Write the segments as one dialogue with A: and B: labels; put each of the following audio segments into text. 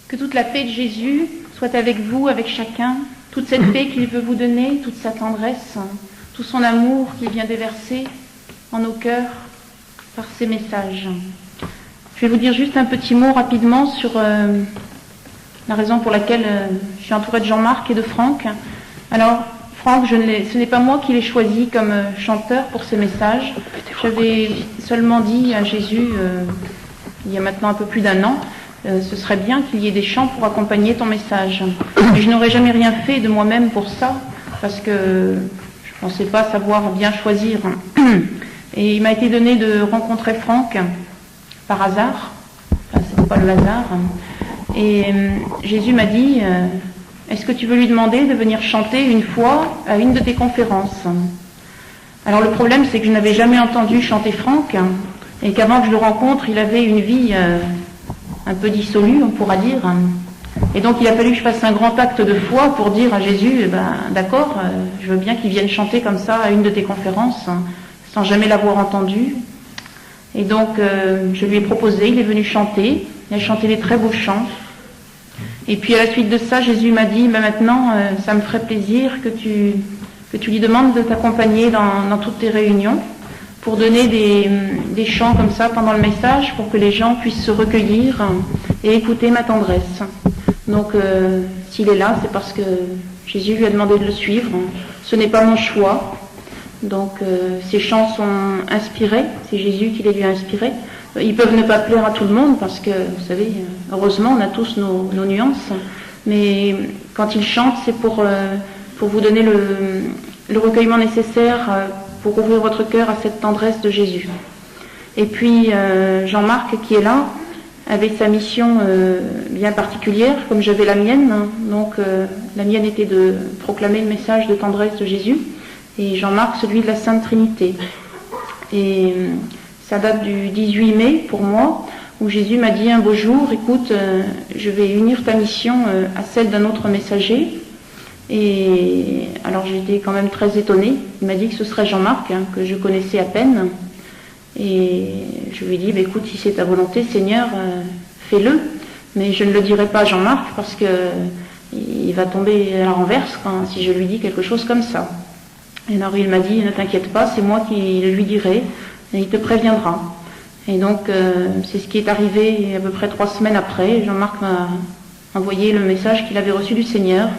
A: Que toute la paix de Jésus soit avec vous, avec chacun, toute cette paix qu'il veut vous donner, toute sa tendresse, tout son amour qu'il vient déverser en nos cœurs par ces messages. Je vais vous dire juste un petit mot rapidement sur la raison pour laquelle je suis entourée de Jean-Marc et de Franck. Alors, Franck, ce n'est pas moi qui l'ai choisi comme chanteur pour ces messages. J'avais seulement dit à Jésus, il y a maintenant un peu plus d'1 an, ce serait bien qu'il y ait des chants pour accompagner ton message. Mais je n'aurais jamais rien fait de moi-même pour ça, parce que je ne pensais pas savoir bien choisir. Et il m'a été donné de rencontrer Franck par hasard. Enfin, c'était pas le hasard. Et Jésus m'a dit, est-ce que tu veux lui demander de venir chanter une fois à une de tes conférences? Alors le problème, c'est que je n'avais jamais entendu chanter Franck, et qu'avant que je le rencontre, il avait une vie un peu dissolue, on pourra dire. Et donc il a fallu que je fasse un grand acte de foi pour dire à Jésus, d'accord, je veux bien qu'il vienne chanter comme ça à une de tes conférences, sans jamais l'avoir entendu. Et donc je lui ai proposé, il est venu chanter, il a chanté des très beaux chants. Et puis à la suite de ça, Jésus m'a dit, maintenant, ça me ferait plaisir que tu lui demandes de t'accompagner dans toutes tes réunions, pour donner des chants comme ça pendant le message, pour que les gens puissent se recueillir et écouter ma tendresse. Donc s'il est là, c'est parce que Jésus lui a demandé de le suivre. Ce n'est pas mon choix. Donc ces chants sont inspirés, c'est Jésus qui les lui a inspirés. Ils peuvent ne pas plaire à tout le monde, parce que, vous savez, heureusement, on a tous nos nuances. Mais quand il chante, c'est pour vous donner le recueillement nécessaire pour ouvrir votre cœur à cette tendresse de Jésus. Et puis Jean-Marc, qui est là, avait sa mission bien particulière, comme j'avais la mienne. Donc la mienne était de proclamer le message de tendresse de Jésus, et Jean-Marc celui de la Sainte Trinité. Et ça date du 18 mai pour moi, où Jésus m'a dit un beau jour, écoute, je vais unir ta mission à celle d'un autre messager. Et alors j'étais quand même très étonnée. Il m'a dit que ce serait Jean-Marc, que je connaissais à peine. Et je lui ai dit, écoute, si c'est ta volonté, Seigneur, fais-le. Mais je ne le dirai pas à Jean-Marc, parce que il va tomber à la renverse si je lui dis quelque chose comme ça. Et alors il m'a dit, ne t'inquiète pas, c'est moi qui le lui dirai, et il te préviendra. Et donc c'est ce qui est arrivé à peu près 3 semaines après. Jean-Marc m'a envoyé le message qu'il avait reçu du Seigneur,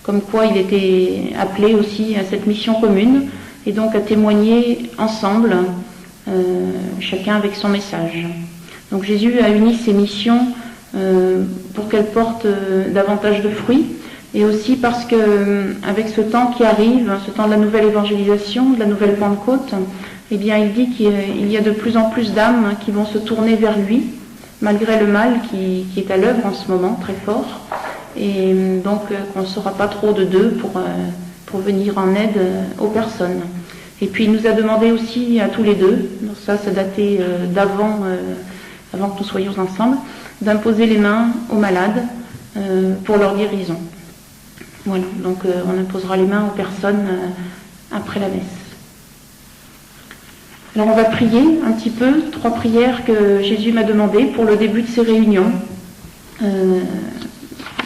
A: comme quoi il était appelé aussi à cette mission commune, et donc à témoigner ensemble, chacun avec son message. Donc Jésus a uni ces missions pour qu'elles portent davantage de fruits, et aussi parce que avec ce temps qui arrive, ce temps de la nouvelle évangélisation, de la nouvelle Pentecôte, eh bien il dit qu'il y a de plus en plus d'âmes qui vont se tourner vers lui, malgré le mal qui est à l'œuvre en ce moment, très fort. Et donc qu'on ne sera pas trop de deux pour venir en aide aux personnes. Et puis il nous a demandé aussi à tous les deux, donc ça datait avant que nous soyons ensemble, d'imposer les mains aux malades pour leur guérison. Voilà, donc on imposera les mains aux personnes après la messe. Alors on va prier un petit peu, 3 prières que Jésus m'a demandées pour le début de ces réunions.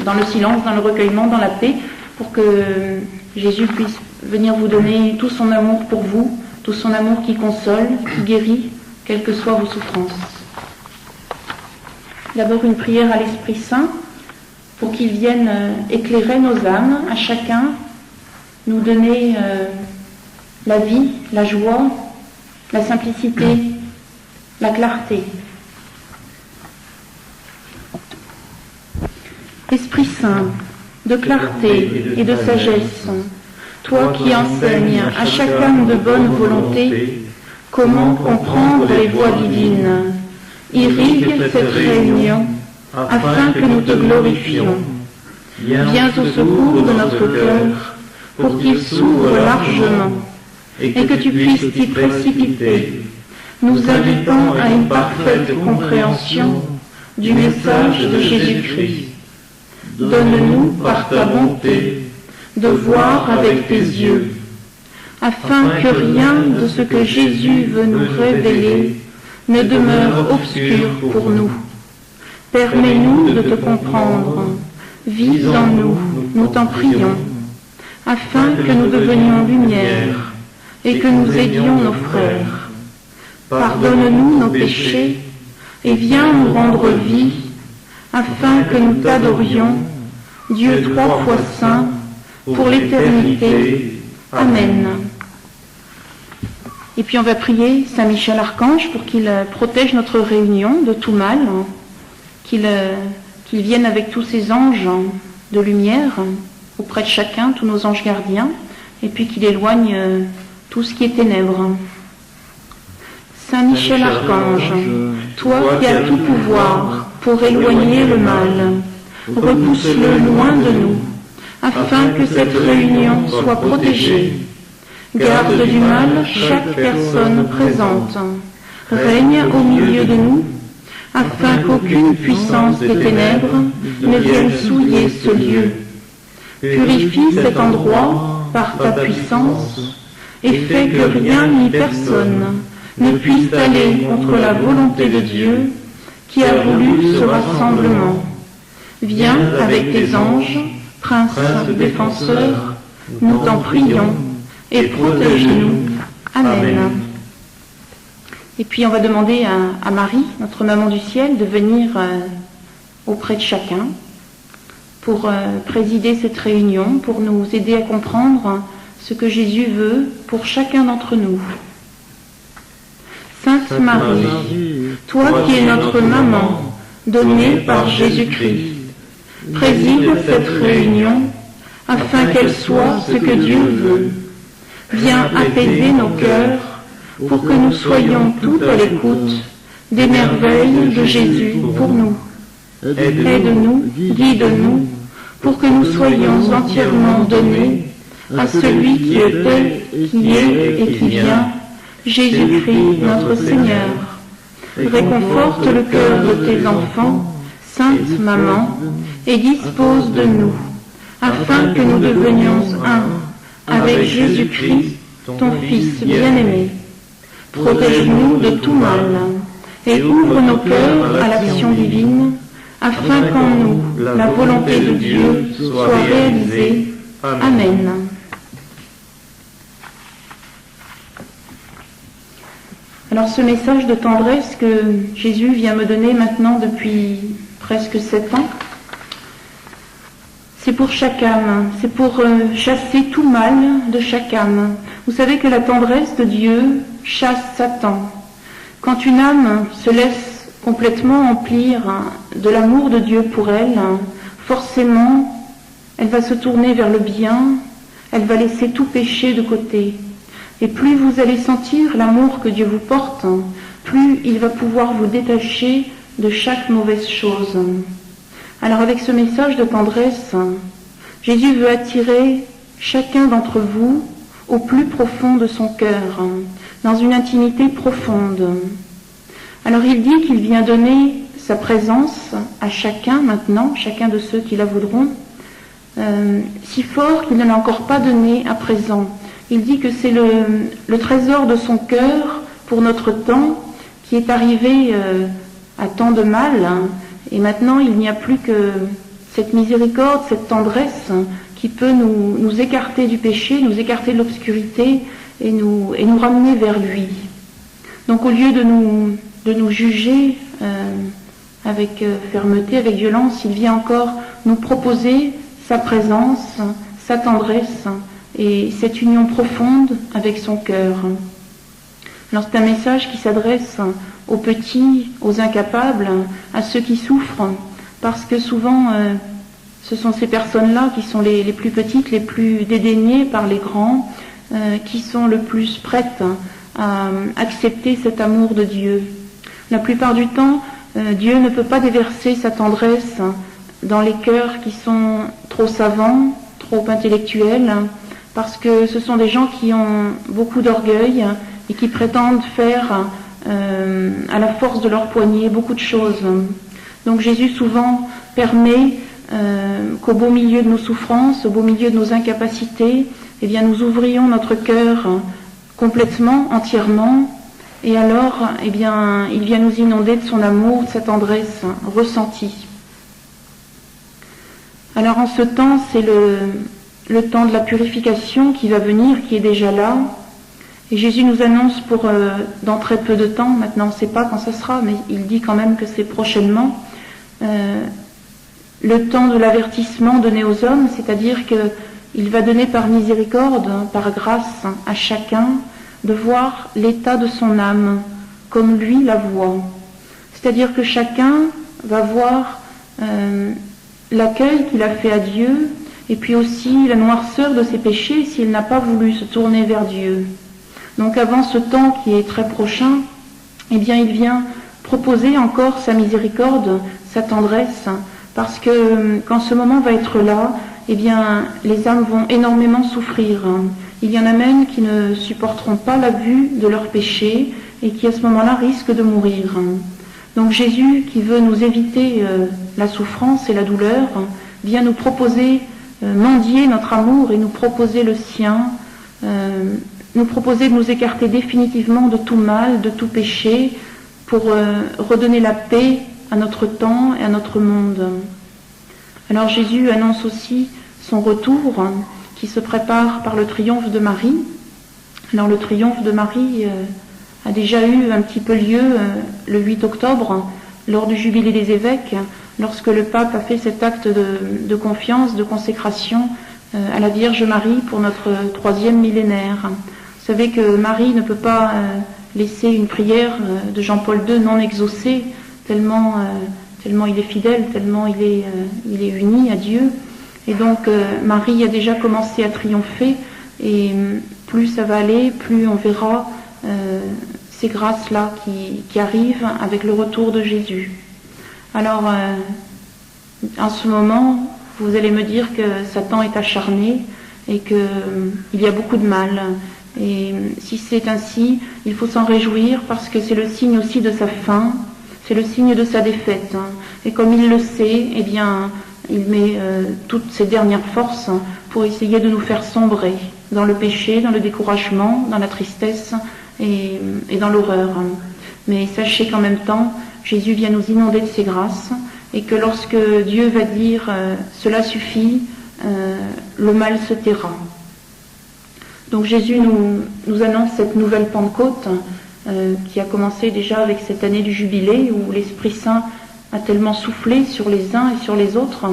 A: Dans le silence, dans le recueillement, dans la paix, pour que Jésus puisse venir vous donner tout son amour pour vous, tout son amour qui console, qui guérit, quelles que soient vos souffrances. D'abord une prière à l'Esprit Saint, pour qu'il vienne éclairer nos âmes, à chacun, nous donner la vie, la joie, la simplicité, la clarté. Esprit Saint, de clarté et de sagesse, toi qui enseignes à chacun de bonne volonté comment comprendre les voies divines, irrigue cette réunion afin que nous te glorifions. Viens au secours de notre cœur pour qu'il s'ouvre largement et que tu puisses t'y précipiter, nous invitant à une parfaite compréhension du message de Jésus-Christ. Donne-nous par ta bonté de voir avec tes yeux, afin que rien de ce que Jésus veut nous révéler ne demeure obscur pour nous. Permets-nous de te comprendre. Vis en nous, nous t'en prions, afin que nous devenions lumière et que nous aidions nos frères. Pardonne-nous nos péchés et viens nous rendre vie, afin que nous t'adorions, Dieu trois fois saint, pour l'éternité. Amen. Et puis on va prier Saint Michel Archange pour qu'il protège notre réunion de tout mal, qu'il vienne avec tous ses anges de lumière auprès de chacun, tous nos anges gardiens, et puis qu'il éloigne tout ce qui est ténèbres. Saint Michel Archange, toi qui as tout pouvoir pour éloigner le mal, repousse-le loin de nous, afin que cette réunion soit protégée. Garde du mal chaque personne présente. Règne au milieu de nous, afin qu'aucune puissance des ténèbres ne vienne souiller ce lieu. Purifie cet endroit par ta puissance et fais que rien ni personne ne puisse aller contre la volonté de Dieu qui a voulu ce rassemblement. Viens avec tes anges, princes défenseurs, nous t'en prions, et protège-nous. Amen. Et puis on va demander à Marie, notre maman du ciel, de venir auprès de chacun pour présider cette réunion, pour nous aider à comprendre ce que Jésus veut pour chacun d'entre nous. Sainte Marie, toi qui es notre maman, donnée par Jésus-Christ, préside cette réunion afin qu'elle soit ce que Dieu veut. Viens apaiser nos cœurs pour que nous soyons toutes à l'écoute des merveilles de Jésus pour nous. Aide-nous, guide-nous, pour que nous soyons entièrement donnés à celui qui était, qui est et qui vient, Jésus-Christ notre Seigneur. Réconforte le cœur de tes enfants, Sainte Maman, et dispose de nous, afin que nous devenions un avec Jésus-Christ, ton Fils bien-aimé. Protège-nous de tout mal et ouvre nos cœurs à l'action divine, afin qu'en nous la volonté de Dieu soit réalisée. Amen. Alors ce message de tendresse que Jésus vient me donner maintenant depuis presque 7 ans, c'est pour chaque âme, c'est pour chasser tout mal de chaque âme. Vous savez que la tendresse de Dieu chasse Satan. Quand une âme se laisse complètement emplir de l'amour de Dieu pour elle, forcément, elle va se tourner vers le bien, elle va laisser tout péché de côté. Et plus vous allez sentir l'amour que Dieu vous porte, plus il va pouvoir vous détacher de chaque mauvaise chose. Alors avec ce message de tendresse, Jésus veut attirer chacun d'entre vous au plus profond de son cœur, dans une intimité profonde. Alors il dit qu'il vient donner sa présence à chacun maintenant, chacun de ceux qui la voudront, si fort qu'il ne l'a encore pas donné à présent. Il dit que c'est le trésor de son cœur pour notre temps qui est arrivé à tant de mal, et maintenant il n'y a plus que cette miséricorde, cette tendresse qui peut nous écarter du péché, nous écarter de l'obscurité et nous ramener vers lui. Donc au lieu de nous juger avec fermeté, avec violence, il vient encore nous proposer sa présence, sa tendresse et cette union profonde avec son cœur. Alors c'est un message qui s'adresse aux petits, aux incapables, à ceux qui souffrent, parce que souvent ce sont ces personnes-là qui sont les plus petites, les plus dédaignées par les grands, qui sont le plus prêtes à accepter cet amour de Dieu. La plupart du temps, Dieu ne peut pas déverser sa tendresse dans les cœurs qui sont trop savants, trop intellectuels, parce que ce sont des gens qui ont beaucoup d'orgueil et qui prétendent faire à la force de leur poignet beaucoup de choses. Donc Jésus souvent permet qu'au beau milieu de nos souffrances, au beau milieu de nos incapacités, eh bien nous ouvrions notre cœur complètement, entièrement, Et alors, eh bien, il vient nous inonder de son amour, de sa tendresse ressentie. Alors en ce temps, c'est le temps de la purification qui va venir, qui est déjà là. Et Jésus nous annonce pour dans très peu de temps, maintenant on ne sait pas quand ça sera, mais il dit quand même que c'est prochainement, le temps de l'avertissement donné aux hommes, c'est-à-dire qu'il va donner par miséricorde, par grâce à chacun, de voir l'état de son âme, comme lui la voit. C'est-à-dire que chacun va voir l'accueil qu'il a fait à Dieu, et puis aussi la noirceur de ses péchés s'il n'a pas voulu se tourner vers Dieu. Donc avant ce temps qui est très prochain, eh bien il vient proposer encore sa miséricorde, sa tendresse, parce que quand ce moment va être là, eh bien les âmes vont énormément souffrir. Il y en a même qui ne supporteront pas la vue de leurs péchés et qui à ce moment-là risquent de mourir. Donc Jésus, qui veut nous éviter la souffrance et la douleur, vient nous proposer, mendier notre amour et nous proposer le sien, nous proposer de nous écarter définitivement de tout mal, de tout péché, pour redonner la paix à notre temps et à notre monde. Alors Jésus annonce aussi son retour, qui se prépare par le triomphe de Marie. Alors le triomphe de Marie a déjà eu un petit peu lieu le 8 octobre, lors du jubilé des évêques, lorsque le pape a fait cet acte de confiance, de consécration à la Vierge Marie pour notre 3e millénaire. Vous savez que Marie ne peut pas laisser une prière de Jean-Paul II non exaucée, tellement il est fidèle, tellement il est uni à Dieu. Et donc Marie a déjà commencé à triompher, et plus ça va aller, plus on verra ces grâces-là qui arrivent avec le retour de Jésus. Alors, en ce moment, vous allez me dire que Satan est acharné et qu'il y a beaucoup de mal. Et si c'est ainsi, il faut s'en réjouir parce que c'est le signe aussi de sa fin, c'est le signe de sa défaite. Et comme il le sait, eh bien, il met toutes ses dernières forces pour essayer de nous faire sombrer dans le péché, dans le découragement, dans la tristesse et dans l'horreur. Mais sachez qu'en même temps, Jésus vient nous inonder de ses grâces et que lorsque Dieu va dire cela suffit, le mal se taira. Donc Jésus nous annonce cette nouvelle Pentecôte qui a commencé déjà avec cette année du jubilé où l'Esprit Saint a tellement soufflé sur les uns et sur les autres.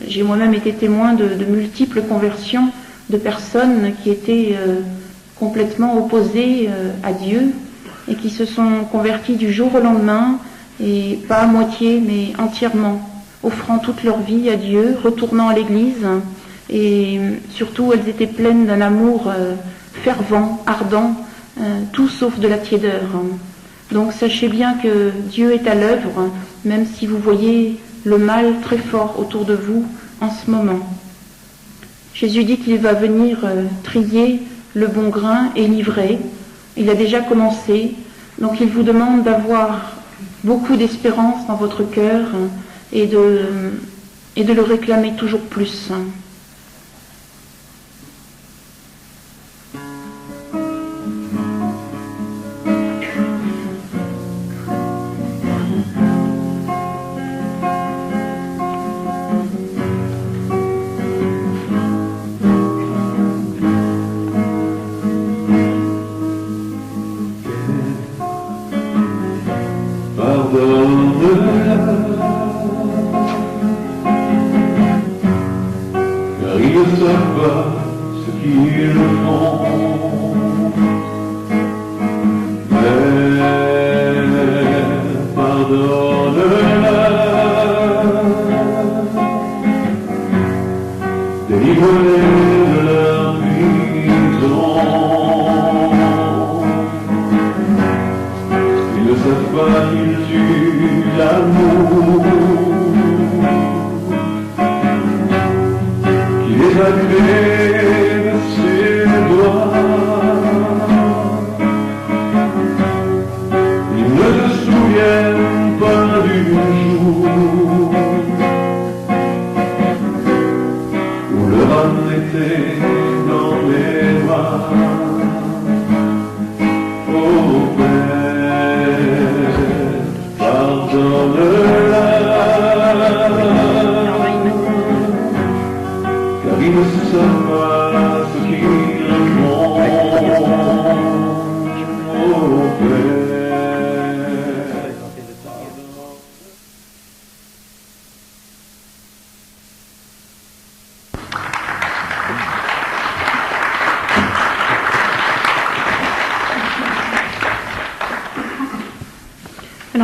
A: J'ai moi-même été témoin de multiples conversions de personnes qui étaient complètement opposées à Dieu et qui se sont converties du jour au lendemain, et pas à moitié mais entièrement, offrant toute leur vie à Dieu, retournant à l'église, et surtout elles étaient pleines d'un amour fervent, ardent, tout sauf de la tiédeur. Donc sachez bien que Dieu est à l'œuvre, même si vous voyez le mal très fort autour de vous en ce moment. Jésus dit qu'il va venir trier le bon grain et l'ivraie. Il a déjà commencé, donc il vous demande d'avoir beaucoup d'espérance dans votre cœur et de le réclamer toujours plus.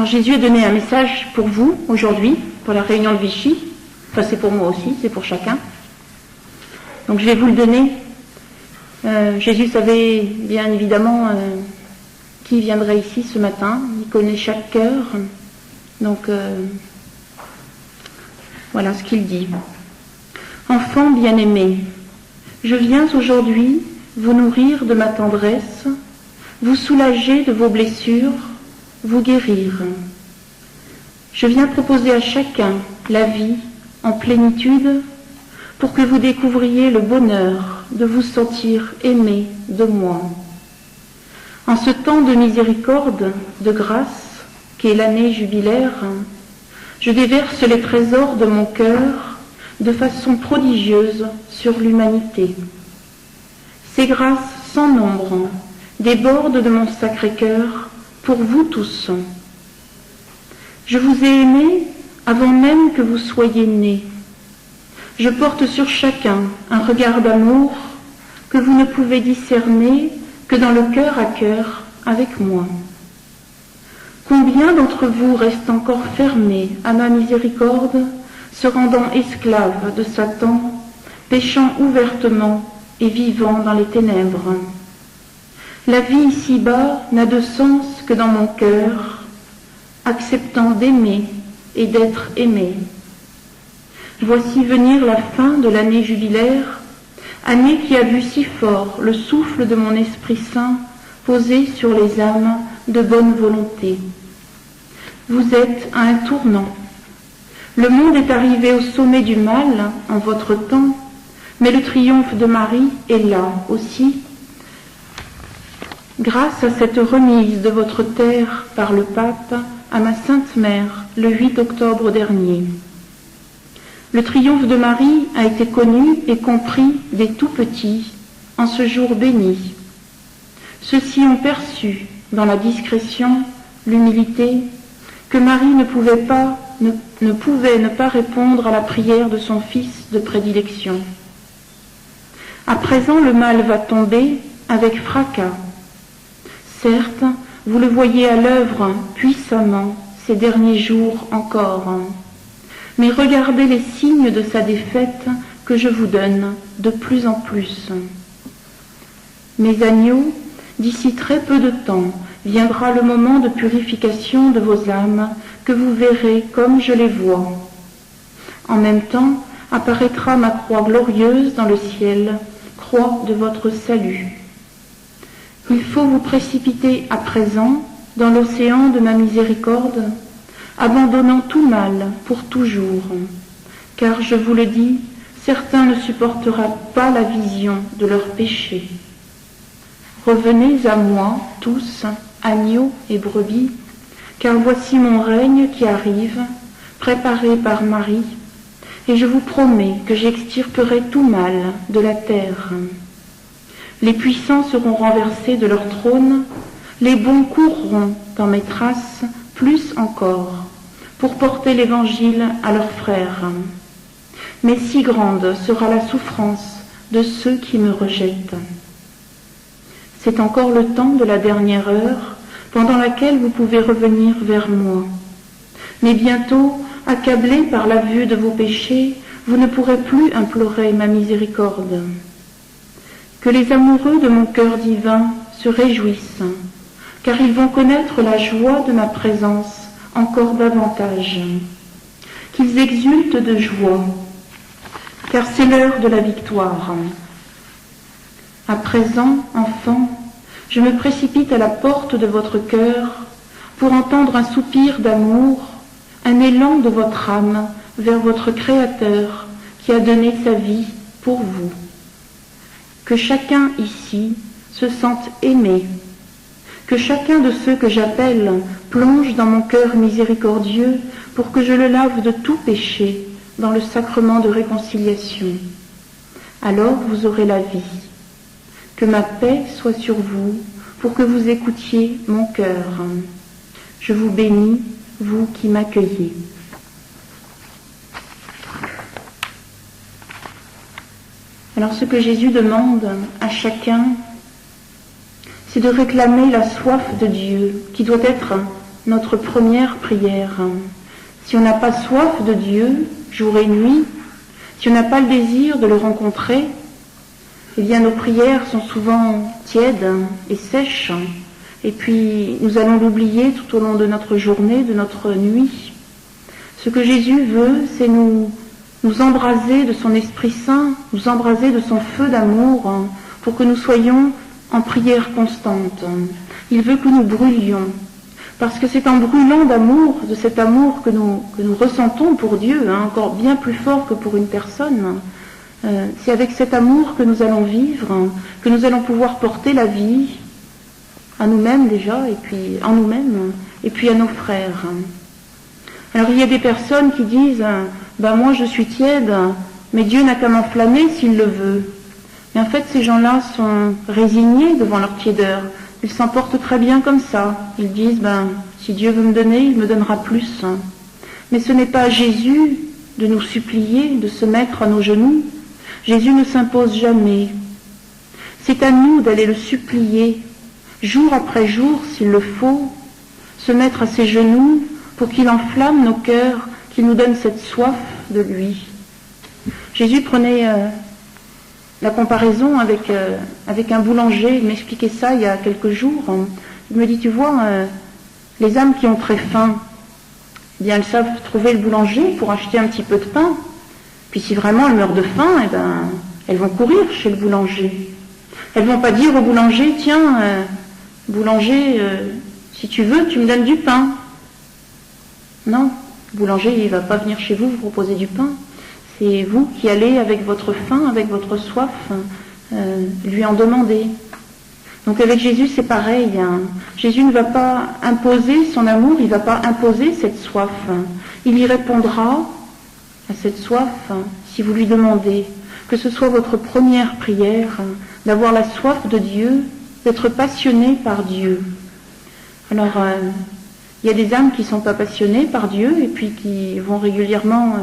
A: Alors Jésus a donné un message pour vous aujourd'hui, pour la réunion de Vichy. Enfin, c'est pour moi aussi, c'est pour chacun. Donc je vais vous le donner. Jésus savait bien évidemment qui viendrait ici ce matin. Il connaît chaque cœur. Donc voilà ce qu'il dit. Enfants bien-aimés, je viens aujourd'hui vous nourrir de ma tendresse, vous soulager de vos blessures, vous guérir. Je viens proposer à chacun la vie en plénitude pour que vous découvriez le bonheur de vous sentir aimé de moi. En ce temps de miséricorde, de grâce, qu'est l'année jubilaire, je déverse les trésors de mon cœur de façon prodigieuse sur l'humanité. Ces grâces sans nombre débordent de mon Sacré-Cœur pour vous tous. Je vous ai aimé avant même que vous soyez nés. Je porte sur chacun un regard d'amour que vous ne pouvez discerner que dans le cœur à cœur avec moi. Combien d'entre vous restent encore fermés à ma miséricorde, se rendant esclaves de Satan, péchant ouvertement et vivant dans les ténèbres? La vie ici-bas n'a de sens que dans mon cœur, acceptant d'aimer et d'être aimé. Voici venir la fin de l'année jubilaire, année qui a vu si fort le souffle de mon Esprit Saint posé sur les âmes de bonne volonté. Vous êtes à un tournant. Le monde est arrivé au sommet du mal en votre temps, mais le triomphe de Marie est là aussi, grâce à cette remise de votre terre par le pape à ma Sainte Mère le 8 octobre dernier. Le triomphe de Marie a été connu et compris des tout-petits en ce jour béni. Ceux-ci ont perçu, dans la discrétion, l'humilité, que Marie ne pouvait ne pas répondre à la prière de son fils de prédilection. À présent, le mal va tomber avec fracas. Certes, vous le voyez à l'œuvre puissamment ces derniers jours encore. Mais regardez les signes de sa défaite que je vous donne de plus en plus. Mes agneaux, d'ici très peu de temps, viendra le moment de purification de vos âmes que vous verrez comme je les vois. En même temps, apparaîtra ma croix glorieuse dans le ciel, croix de votre salut. Il faut vous précipiter à présent dans l'océan de ma miséricorde, abandonnant tout mal pour toujours, car je vous le dis, certains ne supporteront pas la vision de leurs péchés. Revenez à moi, tous, agneaux et brebis, car voici mon règne qui arrive, préparé par Marie, et je vous promets que j'extirperai tout mal de la terre. Les puissants seront renversés de leur trône, les bons courront dans mes traces, plus encore, pour porter l'Évangile à leurs frères. Mais si grande sera la souffrance de ceux qui me rejettent. C'est encore le temps de la dernière heure, pendant laquelle vous pouvez revenir vers moi. Mais bientôt, accablés par la vue de vos péchés, vous ne pourrez plus implorer ma miséricorde. Que les amoureux de mon cœur divin se réjouissent, car ils vont connaître la joie de ma présence encore davantage. Qu'ils exultent de joie, car c'est l'heure de la victoire. À présent, enfants, je me précipite à la porte de votre cœur pour entendre un soupir d'amour, un élan de votre âme vers votre Créateur qui a donné sa vie pour vous. Que chacun ici se sente aimé, que chacun de ceux que j'appelle plonge dans mon cœur miséricordieux pour que je le lave de tout péché dans le sacrement de réconciliation. Alors vous aurez la vie. Que ma paix soit sur vous pour que vous écoutiez mon cœur. Je vous bénis, vous qui m'accueillez. Alors ce que Jésus demande à chacun, c'est de réclamer la soif de Dieu qui doit être notre première prière. Si on n'a pas soif de Dieu, jour et nuit, si on n'a pas le désir de le rencontrer, eh bien nos prières sont souvent tièdes et sèches, et puis nous allons l'oublier tout au long de notre journée, de notre nuit. Ce que Jésus veut, c'est nous embraser de son Esprit Saint, nous embraser de son feu d'amour, pour que nous soyons en prière constante. Il veut que nous brûlions, parce que c'est en brûlant d'amour, de cet amour que nous ressentons pour Dieu, encore bien plus fort que pour une personne. C'est avec cet amour que nous allons vivre, que nous allons pouvoir porter la vie à nous-mêmes déjà, et puis en nous-mêmes, et puis à nos frères. Alors il y a des personnes qui disent moi je suis tiède, mais Dieu n'a qu'à m'enflammer s'il le veut. Mais en fait ces gens-là sont résignés devant leur tiédeur. Ils s'en portent très bien comme ça. Ils disent si Dieu veut me donner, il me donnera plus. Mais ce n'est pas à Jésus de nous supplier, de se mettre à nos genoux. Jésus ne s'impose jamais. C'est à nous d'aller le supplier, jour après jour s'il le faut, se mettre à ses genoux pour qu'il enflamme nos cœurs, qu'il nous donne cette soif de lui. Jésus prenait la comparaison avec un boulanger. Il m'expliquait ça il y a quelques jours. Il me dit, tu vois, les âmes qui ont très faim, eh bien elles savent trouver le boulanger pour acheter un petit peu de pain. Puis si vraiment elles meurent de faim, eh ben, elles vont courir chez le boulanger. Elles vont pas dire au boulanger, tiens, boulanger, si tu veux, tu me donnes du pain. Non, le boulanger, il va pas venir chez vous proposer du pain. C'est vous qui allez avec votre faim, avec votre soif, lui en demander. Donc avec Jésus, c'est pareil. Jésus ne va pas imposer son amour, il ne va pas imposer cette soif. Il y répondra à cette soif si vous lui demandez. Que ce soit votre première prière, d'avoir la soif de Dieu, d'être passionné par Dieu. Alors, il y a des âmes qui ne sont pas passionnées par Dieu et puis qui vont régulièrement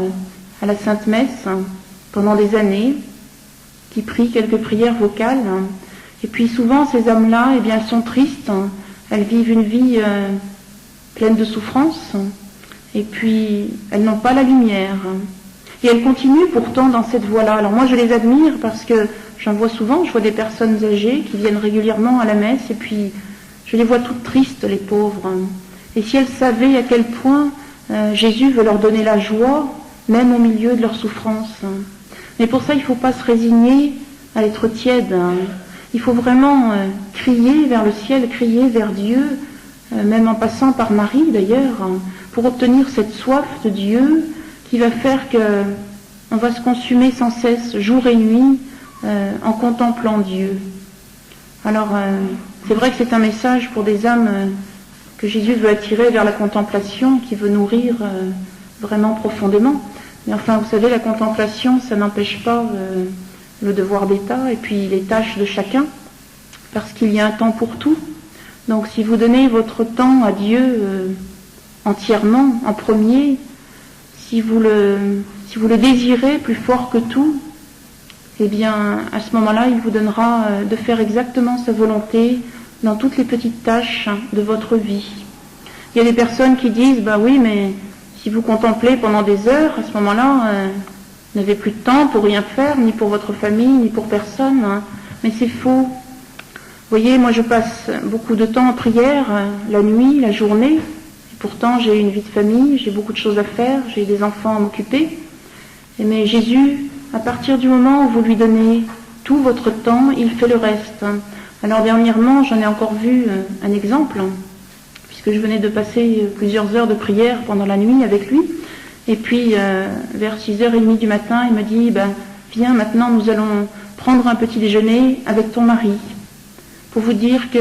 A: à la Sainte Messe pendant des années, qui prient quelques prières vocales. Et puis souvent, ces âmes-là, eh bien, elles sont tristes, elles vivent une vie pleine de souffrance, et puis elles n'ont pas la lumière. Et elles continuent pourtant dans cette voie-là. Alors moi, je les admire parce que j'en vois souvent, je vois des personnes âgées qui viennent régulièrement à la messe, et puis je les vois toutes tristes, les pauvres. Et si elles savaient à quel point Jésus veut leur donner la joie, même au milieu de leur souffrance. Mais pour ça, il ne faut pas se résigner à être tiède. Il faut vraiment crier vers le ciel, crier vers Dieu, même en passant par Marie d'ailleurs, pour obtenir cette soif de Dieu qui va faire qu'on va se consumer sans cesse, jour et nuit, en contemplant Dieu. Alors, c'est vrai que c'est un message pour des âmes que Jésus veut attirer vers la contemplation, qui veut nourrir vraiment profondément. Mais enfin, vous savez, la contemplation, ça n'empêche pas le devoir d'État et puis les tâches de chacun, parce qu'il y a un temps pour tout. Donc si vous donnez votre temps à Dieu entièrement, en premier, si vous le désirez plus fort que tout, eh bien, à ce moment-là, il vous donnera de faire exactement sa volonté dans toutes les petites tâches de votre vie. Il y a des personnes qui disent, oui, mais si vous contemplez pendant des heures, à ce moment-là, vous n'avez plus de temps pour rien faire, ni pour votre famille, ni pour personne. Mais c'est faux. Vous voyez, moi je passe beaucoup de temps en prière, la nuit, la journée. Et pourtant, j'ai une vie de famille, j'ai beaucoup de choses à faire, j'ai des enfants à m'occuper. Mais Jésus, à partir du moment où vous lui donnez tout votre temps, il fait le reste. Alors dernièrement, j'en ai encore vu un exemple, puisque je venais de passer plusieurs heures de prière pendant la nuit avec lui. Et puis, vers 6h30 du matin, il m'a dit, viens, maintenant nous allons prendre un petit déjeuner avec ton mari. Pour vous dire que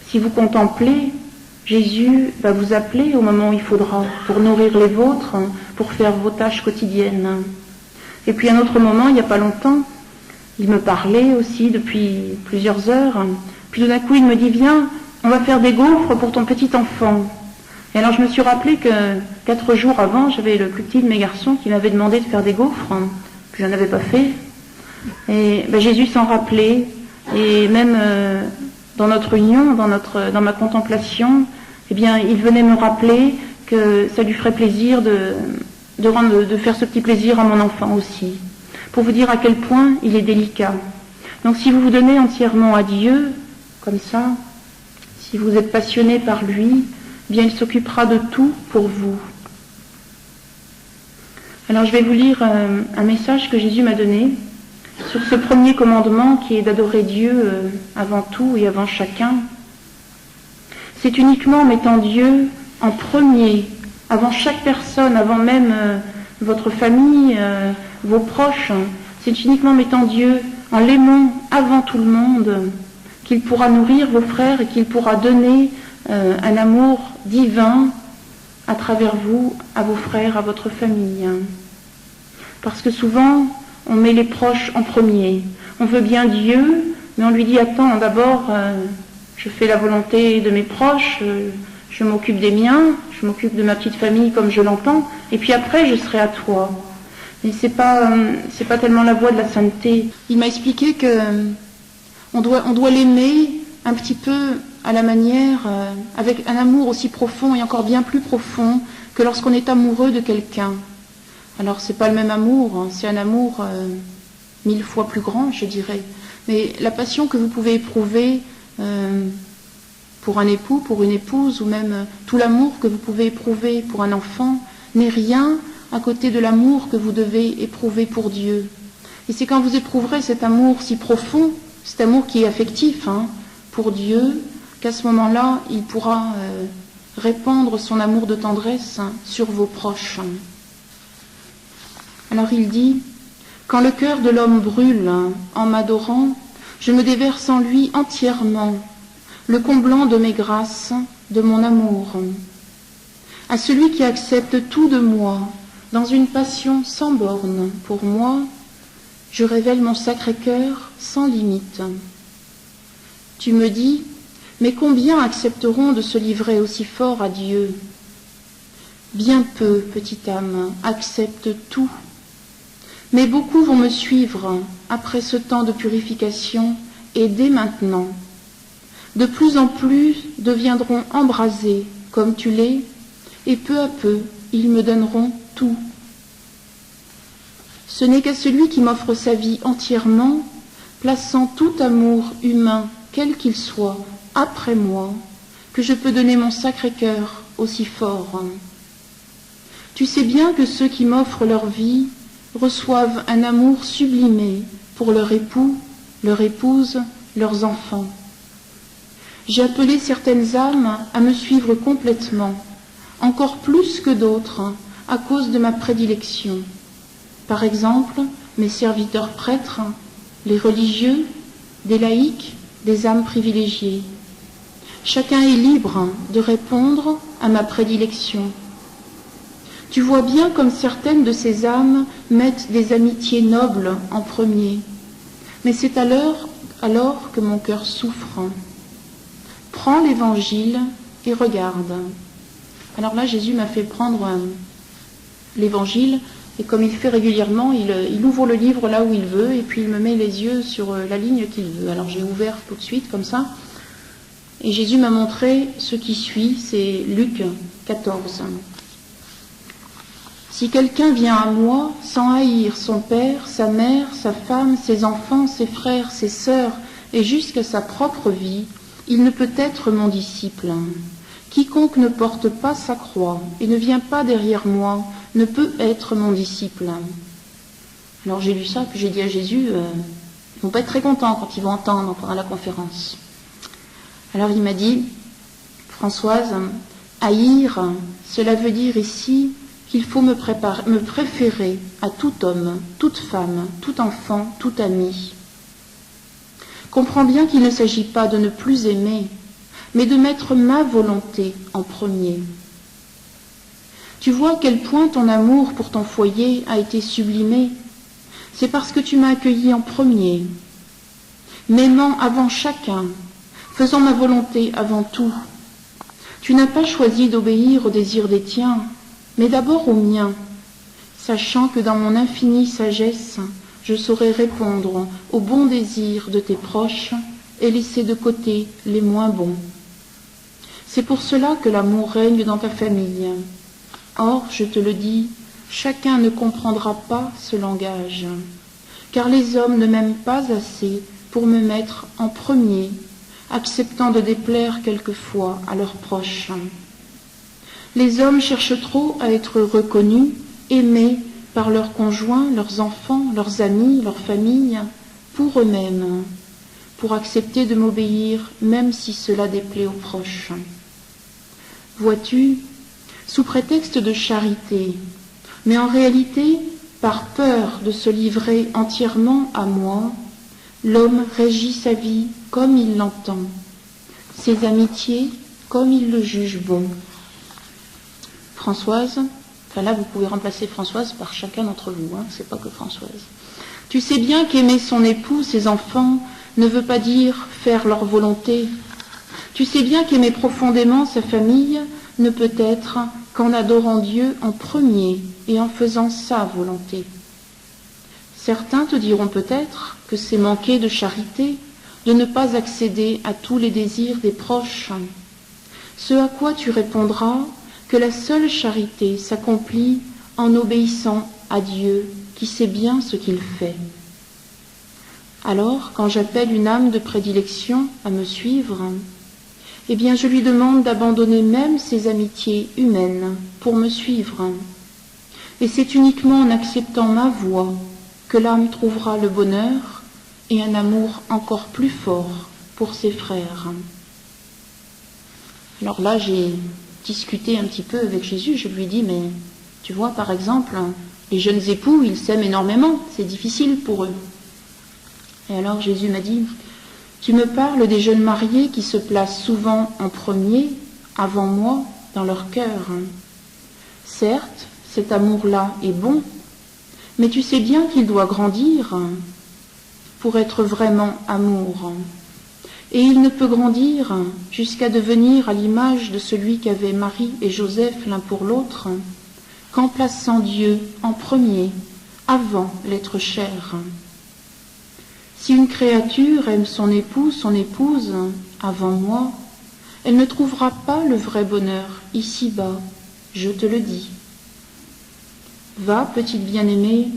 A: si vous contemplez, Jésus va vous appeler au moment où il faudra, pour nourrir les vôtres, pour faire vos tâches quotidiennes. Et puis, à un autre moment, il n'y a pas longtemps, il me parlait aussi depuis plusieurs heures. Puis tout d'un coup, il me dit, viens, on va faire des gaufres pour ton petit enfant. Et alors je me suis rappelé que 4 jours avant, j'avais le plus petit de mes garçons qui m'avait demandé de faire des gaufres, que je n'en avais pas fait. Et Jésus s'en rappelait. Et même dans notre union, dans ma contemplation, eh bien, il venait me rappeler que ça lui ferait plaisir de faire ce petit plaisir à mon enfant aussi, pour vous dire à quel point il est délicat. Donc si vous vous donnez entièrement à Dieu, comme ça, si vous êtes passionné par lui, eh bien il s'occupera de tout pour vous. Alors je vais vous lire un message que Jésus m'a donné sur ce premier commandement qui est d'adorer Dieu avant tout et avant chacun. C'est uniquement en mettant Dieu en premier, avant chaque personne, avant même votre famille, vos proches, c'est uniquement en mettant Dieu, en l'aimant avant tout le monde, qu'il pourra nourrir vos frères et qu'il pourra donner un amour divin à travers vous, à vos frères, à votre famille. Parce que souvent, on met les proches en premier. On veut bien Dieu, mais on lui dit, attends, d'abord, je fais la volonté de mes proches, je m'occupe des miens, je m'occupe de ma petite famille comme je l'entends, et puis après, je serai à toi. Mais c'est pas tellement la voie de la sainteté. Il m'a expliqué que on doit l'aimer un petit peu à la manière, avec un amour aussi profond et encore bien plus profond que lorsqu'on est amoureux de quelqu'un. Alors c'est pas le même amour, hein, c'est un amour 1000 fois plus grand, je dirais. Mais la passion que vous pouvez éprouver pour un époux, pour une épouse, ou même tout l'amour que vous pouvez éprouver pour un enfant, n'est rien à côté de l'amour que vous devez éprouver pour Dieu. Et c'est quand vous éprouverez cet amour si profond, cet amour qui est affectif pour Dieu, qu'à ce moment-là, il pourra répandre son amour de tendresse sur vos proches. Alors il dit, « Quand le cœur de l'homme brûle en m'adorant, je me déverse en lui entièrement, le comblant de mes grâces, de mon amour. À celui qui accepte tout de moi, dans une passion sans borne pour moi, je révèle mon sacré cœur sans limite. Tu me dis, mais combien accepteront de se livrer aussi fort à Dieu? Bien peu, petite âme, accepte tout. Mais beaucoup vont me suivre après ce temps de purification et dès maintenant. De plus en plus deviendront embrasés comme tu l'es, et peu à peu ils me donneront tout. Ce n'est qu'à celui qui m'offre sa vie entièrement, plaçant tout amour humain, quel qu'il soit, après moi, que je peux donner mon sacré cœur aussi fort. Tu sais bien que ceux qui m'offrent leur vie reçoivent un amour sublimé pour leur époux, leur épouse, leurs enfants. J'ai appelé certaines âmes à me suivre complètement, encore plus que d'autres, à cause de ma prédilection. Par exemple, mes serviteurs prêtres, les religieux, des laïcs, des âmes privilégiées. Chacun est libre de répondre à ma prédilection. Tu vois bien comme certaines de ces âmes mettent des amitiés nobles en premier. Mais c'est alors que mon cœur souffre. Prends l'évangile et regarde. Alors là, Jésus m'a fait prendre l'évangile, et comme il fait régulièrement, il ouvre le livre là où il veut, et puis il me met les yeux sur la ligne qu'il veut. Alors j'ai ouvert tout de suite, comme ça, et Jésus m'a montré ce qui suit, c'est Luc 14. Si quelqu'un vient à moi sans haïr son père, sa mère, sa femme, ses enfants, ses frères, ses sœurs, et jusqu'à sa propre vie, il ne peut être mon disciple. Quiconque ne porte pas sa croix et ne vient pas derrière moi ne peut être mon disciple. Alors j'ai lu ça, puis j'ai dit à Jésus, ils vont pas être très contents quand ils vont entendre pendant la conférence. Alors il m'a dit, Françoise, haïr, cela veut dire ici qu'il faut me préférer à tout homme, toute femme, tout enfant, tout ami. Comprends bien qu'il ne s'agit pas de ne plus aimer, mais de mettre ma volonté en premier. Tu vois à quel point ton amour pour ton foyer a été sublimé. C'est parce que tu m'as accueilli en premier, m'aimant avant chacun, faisant ma volonté avant tout. Tu n'as pas choisi d'obéir aux désirs des tiens, mais d'abord aux miens, sachant que dans mon infinie sagesse, je saurai répondre aux bons désirs de tes proches et laisser de côté les moins bons. C'est pour cela que l'amour règne dans ta famille. Or, je te le dis, chacun ne comprendra pas ce langage, car les hommes ne m'aiment pas assez pour me mettre en premier, acceptant de déplaire quelquefois à leurs proches. Les hommes cherchent trop à être reconnus, aimés par leurs conjoints, leurs enfants, leurs amis, leurs familles, pour eux-mêmes, pour accepter de m'obéir, même si cela déplaît aux proches. Vois-tu, sous prétexte de charité, mais en réalité, par peur de se livrer entièrement à moi, l'homme régit sa vie comme il l'entend, ses amitiés comme il le juge bon. Françoise, enfin là vous pouvez remplacer Françoise par chacun d'entre vous, c'est pas que Françoise. Tu sais bien qu'aimer son époux, ses enfants, ne veut pas dire faire leur volonté. Tu sais bien qu'aimer profondément sa famille ne peut être qu'en adorant Dieu en premier et en faisant sa volonté. Certains te diront peut-être que c'est manquer de charité de ne pas accéder à tous les désirs des proches. Ce à quoi tu répondras que la seule charité s'accomplit en obéissant à Dieu qui sait bien ce qu'il fait. Alors, quand j'appelle une âme de prédilection à me suivre, eh bien je lui demande d'abandonner même ses amitiés humaines pour me suivre. Et c'est uniquement en acceptant ma voie que l'âme trouvera le bonheur et un amour encore plus fort pour ses frères. Alors là, j'ai discuté un petit peu avec Jésus, je lui ai dit, mais tu vois, par exemple, les jeunes époux, ils s'aiment énormément, c'est difficile pour eux. Et alors Jésus m'a dit, tu me parles des jeunes mariés qui se placent souvent en premier, avant moi, dans leur cœur. Certes, cet amour-là est bon, mais tu sais bien qu'il doit grandir pour être vraiment amour. Et il ne peut grandir jusqu'à devenir à l'image de celui qu'avaient Marie et Joseph l'un pour l'autre, qu'en plaçant Dieu en premier, avant l'être cher. Si une créature aime son époux, son épouse, avant moi, elle ne trouvera pas le vrai bonheur ici-bas, je te le dis. Va, petite bien-aimée,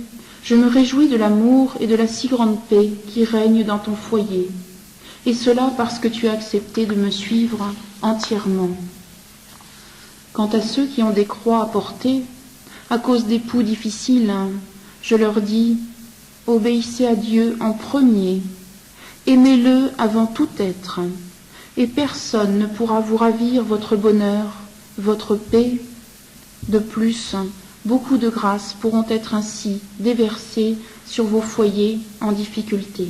A: je me réjouis de l'amour et de la si grande paix qui règne dans ton foyer, et cela parce que tu as accepté de me suivre entièrement. Quant à ceux qui ont des croix à porter, à cause d'époux difficiles, je leur dis, obéissez à Dieu en premier, aimez-le avant tout être, et personne ne pourra vous ravir votre bonheur, votre paix. De plus, beaucoup de grâces pourront être ainsi déversées sur vos foyers en difficulté.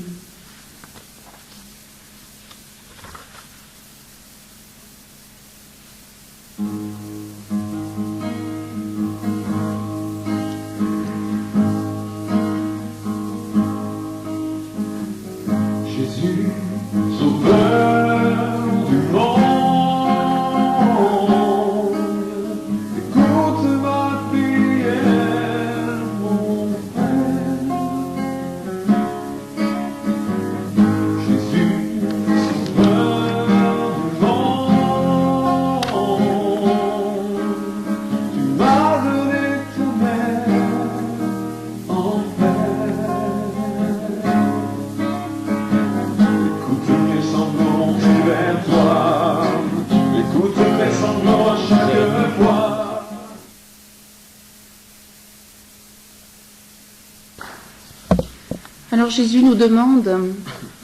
A: Alors Jésus nous demande,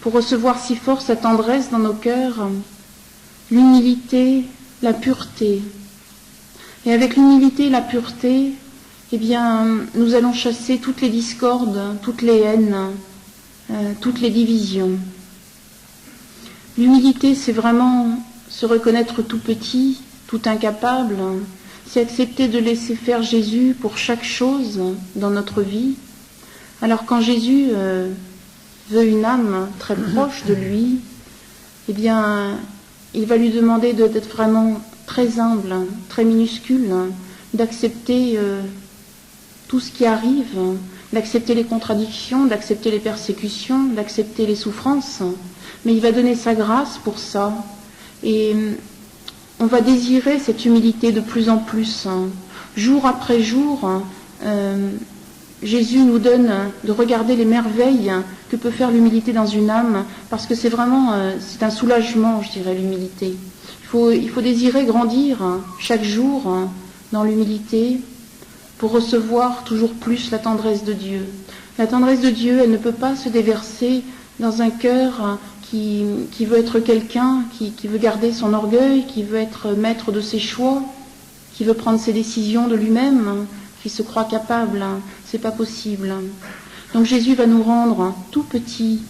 A: pour recevoir si fort sa tendresse dans nos cœurs, l'humilité, la pureté. Et avec l'humilité et la pureté, eh bien, nous allons chasser toutes les discordes, toutes les haines, toutes les divisions. L'humilité, c'est vraiment se reconnaître tout petit, tout incapable, c'est accepter de laisser faire Jésus pour chaque chose dans notre vie. Alors quand Jésus veut une âme très proche de lui, eh bien, il va lui demander d'être vraiment très humble, très minuscule, d'accepter tout ce qui arrive, d'accepter les contradictions, d'accepter les persécutions, d'accepter les souffrances. Mais il va donner sa grâce pour ça. Et on va désirer cette humilité de plus en plus. Jour après jour, Jésus nous donne de regarder les merveilles que peut faire l'humilité dans une âme, parce que c'est vraiment, c'est un soulagement, je dirais, l'humilité. Il faut désirer grandir chaque jour dans l'humilité pour recevoir toujours plus la tendresse de Dieu. La tendresse de Dieu, elle ne peut pas se déverser dans un cœur qui veut être quelqu'un, qui veut garder son orgueil, qui veut être maître de ses choix, qui veut prendre ses décisions de lui-même, qui se croit capable. C'est pas possible. Donc Jésus va nous rendre tout petits.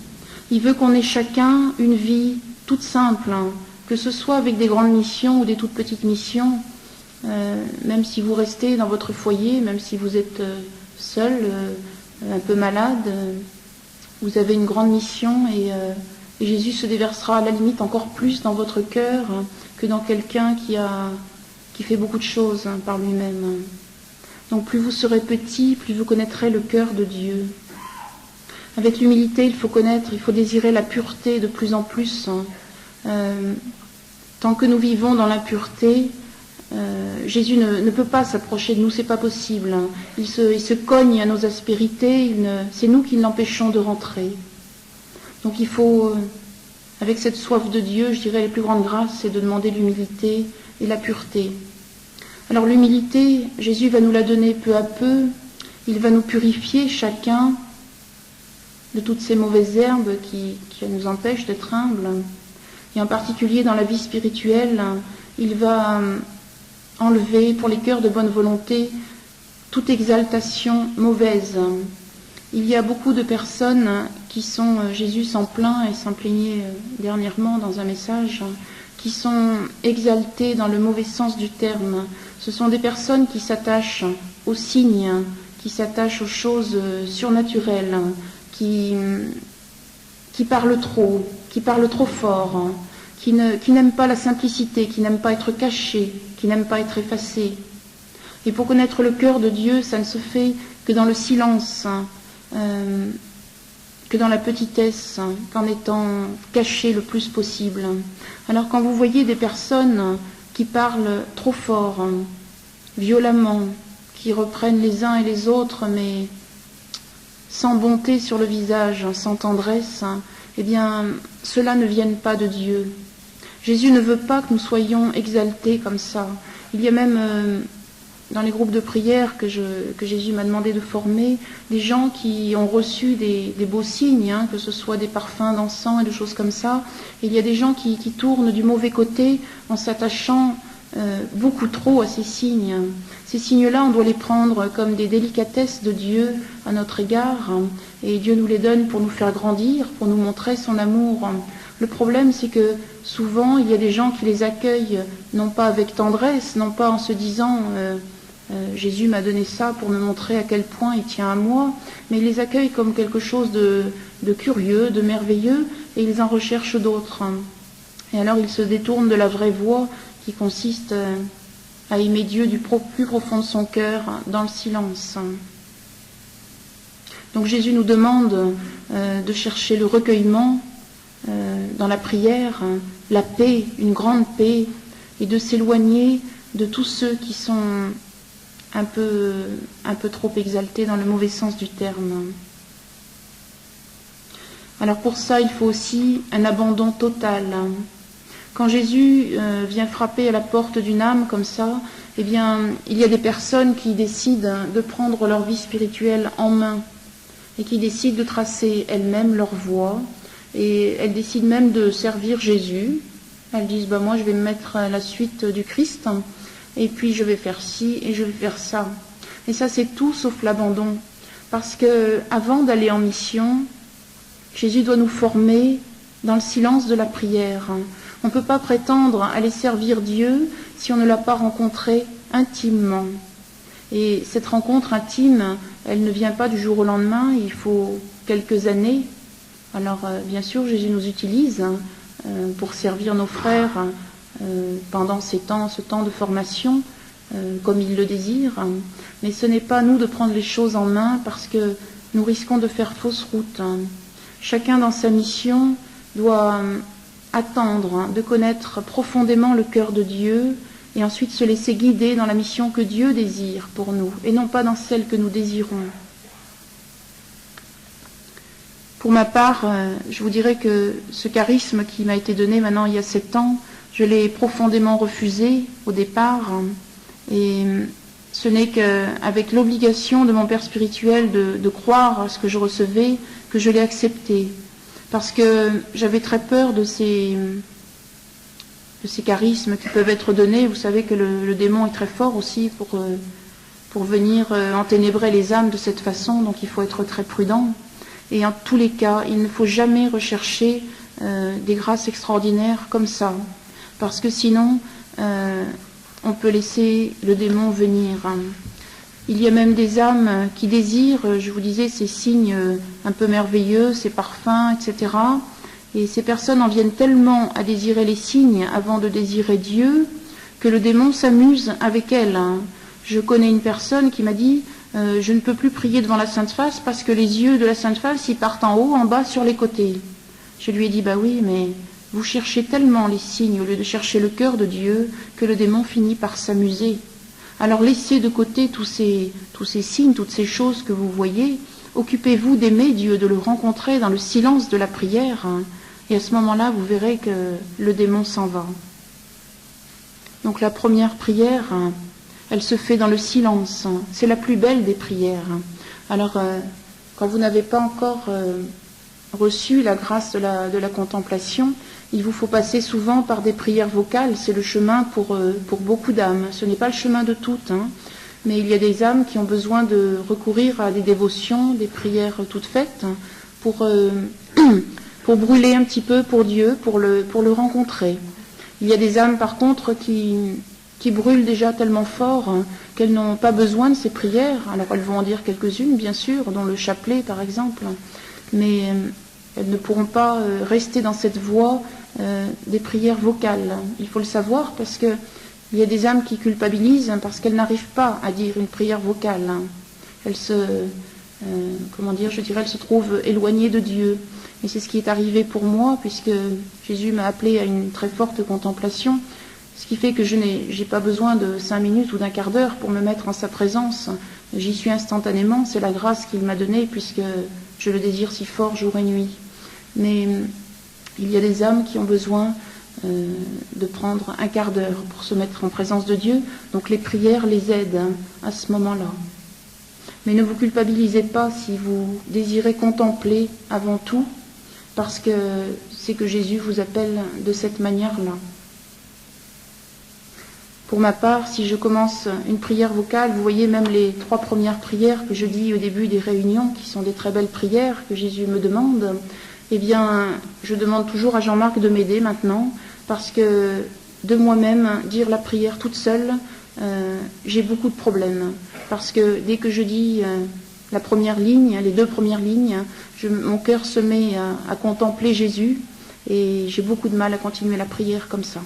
A: Il veut qu'on ait chacun une vie toute simple, que ce soit avec des grandes missions ou des toutes petites missions, même si vous restez dans votre foyer, même si vous êtes seul, un peu malade, vous avez une grande mission et Jésus se déversera à la limite encore plus dans votre cœur que dans quelqu'un qui fait beaucoup de choses par lui-même. Donc plus vous serez petit, plus vous connaîtrez le cœur de Dieu. Avec l'humilité, il faut désirer la pureté de plus en plus. Tant que nous vivons dans l'impureté, Jésus ne peut pas s'approcher de nous, c'est pas possible. Il se cogne à nos aspérités, c'est nous qui l'empêchons de rentrer. Donc il faut, avec cette soif de Dieu, je dirais les plus grandes grâces, c'est de demander l'humilité et la pureté. Alors l'humilité, Jésus va nous la donner peu à peu, il va nous purifier chacun de toutes ces mauvaises herbes qui nous empêchent d'être humbles. Et en particulier dans la vie spirituelle, il va enlever pour les cœurs de bonne volonté toute exaltation mauvaise. Il y a beaucoup de personnes qui sont, Jésus s'en plaint et s'en plaignait dernièrement dans un message, qui sont exaltées dans le mauvais sens du terme. Ce sont des personnes qui s'attachent aux signes, qui s'attachent aux choses surnaturelles, qui parlent trop fort, qui n'aiment pas la simplicité, qui n'aiment pas être cachés, qui n'aiment pas être effacés. Et pour connaître le cœur de Dieu, ça ne se fait que dans le silence, que dans la petitesse, qu'en étant cachés le plus possible. Alors quand vous voyez des personnes qui parlent trop fort, violemment, qui reprennent les uns et les autres, mais sans bonté sur le visage, sans tendresse, eh bien, cela ne vienne pas de Dieu. Jésus ne veut pas que nous soyons exaltés comme ça. Il y a même, dans les groupes de prière que Jésus m'a demandé de former, des gens qui ont reçu des beaux signes, que ce soit des parfums d'encens et des choses comme ça. Et il y a des gens qui tournent du mauvais côté en s'attachant beaucoup trop à ces signes. Ces signes-là, on doit les prendre comme des délicatesses de Dieu à notre égard, et Dieu nous les donne pour nous faire grandir, pour nous montrer son amour. Le problème, c'est que souvent, il y a des gens qui les accueillent, non pas avec tendresse, non pas en se disant Jésus m'a donné ça pour me montrer à quel point il tient à moi, mais ils les accueillent comme quelque chose de curieux, de merveilleux, et ils en recherchent d'autres. Et alors ils se détournent de la vraie voie qui consiste à aimer Dieu du plus profond de son cœur, dans le silence. Donc Jésus nous demande de chercher le recueillement dans la prière, la paix, une grande paix, et de s'éloigner de tous ceux qui sont un peu trop exaltés dans le mauvais sens du terme. Alors pour ça, il faut aussi un abandon total. Quand Jésus vient frapper à la porte d'une âme comme ça, eh bien, il y a des personnes qui décident de prendre leur vie spirituelle en main et qui décident de tracer elles-mêmes leur voie, et elles décident même de servir Jésus. Elles disent moi je vais me mettre à la suite du Christ, et puis je vais faire ci et je vais faire ça. Et ça, c'est tout sauf l'abandon, parce que avant d'aller en mission, Jésus doit nous former dans le silence de la prière. On ne peut pas prétendre aller servir Dieu si on ne l'a pas rencontré intimement. Et cette rencontre intime, elle ne vient pas du jour au lendemain, il faut quelques années. Alors bien sûr, Jésus nous utilise pour servir nos frères pendant ce temps de formation, comme il le désire. Mais ce n'est pas à nous de prendre les choses en main, parce que nous risquons de faire fausse route. Chacun dans sa mission doit attendre de connaître profondément le cœur de Dieu et ensuite se laisser guider dans la mission que Dieu désire pour nous et non pas dans celle que nous désirons. Pour ma part, je vous dirais que ce charisme qui m'a été donné maintenant il y a 7 ans, je l'ai profondément refusé au départ et ce n'est qu'avec l'obligation de mon père spirituel de croire à ce que je recevais que je l'ai accepté. Parce que j'avais très peur de ces charismes qui peuvent être donnés. Vous savez que le démon est très fort aussi pour venir enténébrer les âmes de cette façon, donc il faut être très prudent. Et en tous les cas, il ne faut jamais rechercher des grâces extraordinaires comme ça, parce que sinon, on peut laisser le démon venir. Il y a même des âmes qui désirent, je vous disais, ces signes un peu merveilleux, ces parfums, etc. Et ces personnes en viennent tellement à désirer les signes avant de désirer Dieu que le démon s'amuse avec elles. Je connais une personne qui m'a dit « Je ne peux plus prier devant la Sainte Face parce que les yeux de la Sainte Face, ils partent en haut, en bas, sur les côtés. » Je lui ai dit « Bah oui, mais vous cherchez tellement les signes au lieu de chercher le cœur de Dieu que le démon finit par s'amuser. Alors laissez de côté tous ces signes, toutes ces choses que vous voyez. Occupez-vous d'aimer Dieu, de le rencontrer dans le silence de la prière. Et à ce moment-là, vous verrez que le démon s'en va. » Donc la première prière, elle se fait dans le silence. C'est la plus belle des prières. Alors, quand vous n'avez pas encore reçu la grâce de la contemplation, il vous faut passer souvent par des prières vocales. C'est le chemin pour beaucoup d'âmes. Ce n'est pas le chemin de toutes, mais il y a des âmes qui ont besoin de recourir à des dévotions, des prières toutes faites, pour brûler un petit peu pour Dieu, pour le rencontrer. Il y a des âmes, par contre, qui brûlent déjà tellement fort qu'elles n'ont pas besoin de ces prières. Alors elles vont en dire quelques-unes, bien sûr, dont le chapelet, par exemple, mais elles ne pourront pas rester dans cette voie des prières vocales. Il faut le savoir parce que il y a des âmes qui culpabilisent parce qu'elles n'arrivent pas à dire une prière vocale. Elles se trouvent éloignées de Dieu. Et c'est ce qui est arrivé pour moi, puisque Jésus m'a appelé à une très forte contemplation, ce qui fait que je n'ai pas besoin de 5 minutes ou d'un quart d'heure pour me mettre en sa présence. J'y suis instantanément, c'est la grâce qu'il m'a donnée, puisque je le désire si fort jour et nuit. Mais il y a des âmes qui ont besoin de prendre un quart d'heure pour se mettre en présence de Dieu, donc les prières les aident à ce moment-là. Mais ne vous culpabilisez pas si vous désirez contempler avant tout, parce que c'est que Jésus vous appelle de cette manière-là. Pour ma part, si je commence une prière vocale, vous voyez même les 3 premières prières que je dis au début des réunions, qui sont des très belles prières que Jésus me demande, eh bien, je demande toujours à Jean-Marc de m'aider maintenant, parce que de moi-même, dire la prière toute seule, j'ai beaucoup de problèmes. Parce que dès que je dis la première ligne, les 2 premières lignes, mon cœur se met à contempler Jésus, et j'ai beaucoup de mal à continuer la prière comme ça.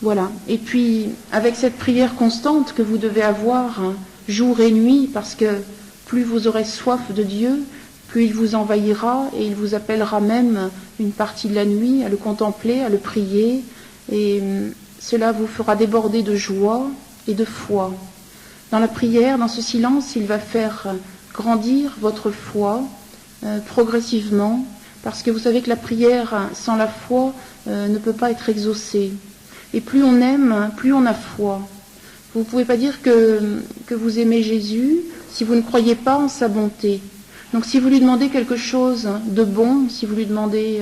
A: Voilà. Et puis, avec cette prière constante que vous devez avoir jour et nuit, parce que plus vous aurez soif de Dieu, plus il vous envahira et il vous appellera même une partie de la nuit à le contempler, à le prier, et cela vous fera déborder de joie et de foi. Dans la prière, dans ce silence, il va faire grandir votre foi progressivement, parce que vous savez que la prière sans la foi ne peut pas être exaucée. Et plus on aime, plus on a foi. Vous ne pouvez pas dire que vous aimez Jésus si vous ne croyez pas en sa bonté. Donc si vous lui demandez quelque chose de bon, si vous lui demandez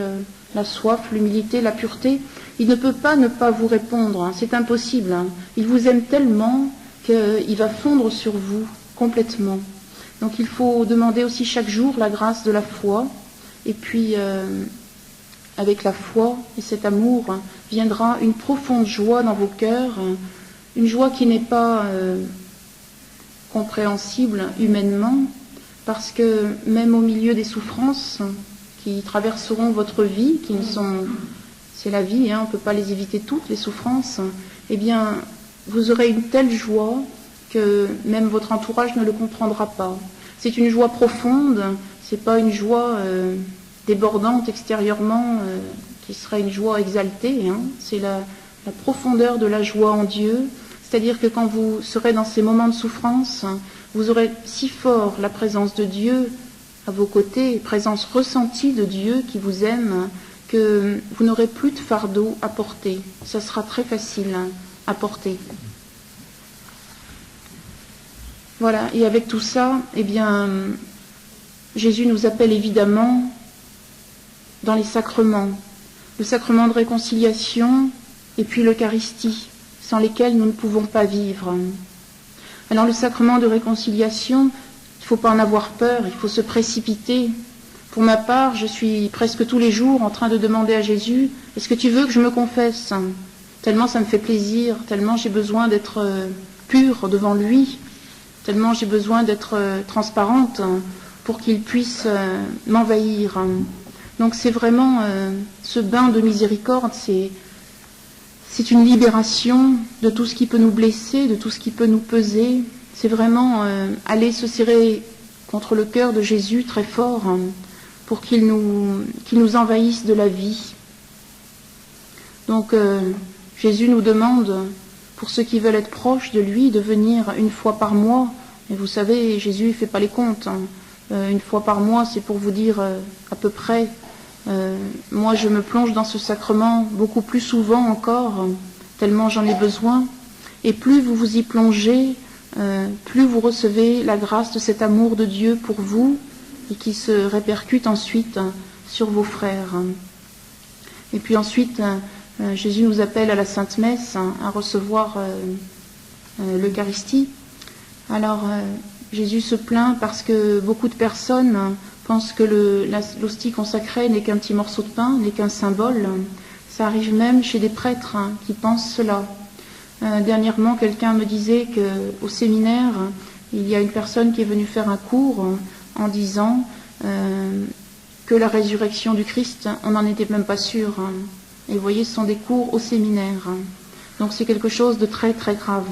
A: la soif, l'humilité, la pureté, il ne peut pas ne pas vous répondre. C'est impossible. Il vous aime tellement qu'il va fondre sur vous complètement. Donc il faut demander aussi chaque jour la grâce de la foi. Et puis, avec la foi et cet amour, viendra une profonde joie dans vos cœurs, une joie qui n'est pas compréhensible humainement, parce que même au milieu des souffrances qui traverseront votre vie, c'est la vie, on ne peut pas les éviter toutes, les souffrances, eh bien, vous aurez une telle joie que même votre entourage ne le comprendra pas. C'est une joie profonde, c'est pas une joie débordante extérieurement, qui serait une joie exaltée. C'est la profondeur de la joie en Dieu. C'est-à-dire que quand vous serez dans ces moments de souffrance, vous aurez si fort la présence de Dieu à vos côtés, présence ressentie de Dieu qui vous aime, que vous n'aurez plus de fardeau à porter. Ça sera très facile à porter. Voilà, et avec tout ça, eh bien, Jésus nous appelle évidemment dans les sacrements. Le sacrement de réconciliation et puis l'Eucharistie, sans lesquels nous ne pouvons pas vivre. Alors le sacrement de réconciliation, il ne faut pas en avoir peur, il faut se précipiter. Pour ma part, je suis presque tous les jours en train de demander à Jésus, est-ce que tu veux que je me confesse? Tellement ça me fait plaisir, tellement j'ai besoin d'être pure devant lui, tellement j'ai besoin d'être transparente pour qu'il puisse m'envahir. Donc c'est vraiment ce bain de miséricorde, c'est une libération de tout ce qui peut nous blesser, de tout ce qui peut nous peser. C'est vraiment aller se serrer contre le cœur de Jésus très fort pour qu'il nous envahisse de la vie. Donc Jésus nous demande, pour ceux qui veulent être proches de lui, de venir une fois par mois. Et vous savez, Jésus ne fait pas les comptes. Une fois par mois, c'est pour vous dire à peu près. Moi, je me plonge dans ce sacrement beaucoup plus souvent encore, tellement j'en ai besoin. Et plus vous vous y plongez, plus vous recevez la grâce de cet amour de Dieu pour vous et qui se répercute ensuite sur vos frères. Et puis ensuite, Jésus nous appelle à la Sainte Messe à recevoir l'Eucharistie. Alors, Jésus se plaint parce que beaucoup de personnes pensent que l'hostie consacrée n'est qu'un petit morceau de pain, n'est qu'un symbole. Ça arrive même chez des prêtres qui pensent cela. Dernièrement, quelqu'un me disait qu'au séminaire, il y a une personne qui est venue faire un cours en disant que la résurrection du Christ, on n'en était même pas sûr. Et vous voyez, ce sont des cours au séminaire. Donc c'est quelque chose de très très grave.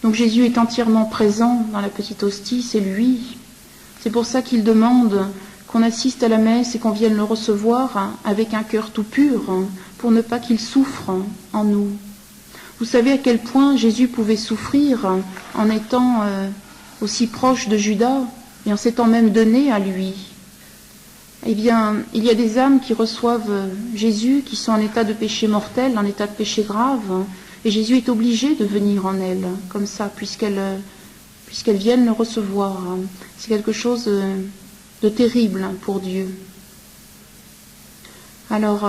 A: Donc Jésus est entièrement présent dans la petite hostie, c'est lui. C'est pour ça qu'il demande qu'on assiste à la messe et qu'on vienne le recevoir avec un cœur tout pur, pour ne pas qu'il souffre en nous. Vous savez à quel point Jésus pouvait souffrir en étant aussi proche de Judas et en s'étant même donné à lui. Eh bien, il y a des âmes qui reçoivent Jésus, qui sont en état de péché mortel, en état de péché grave, et Jésus est obligé de venir en elles, comme ça, puisqu'elles viennent le recevoir. C'est quelque chose de terrible pour Dieu. Alors,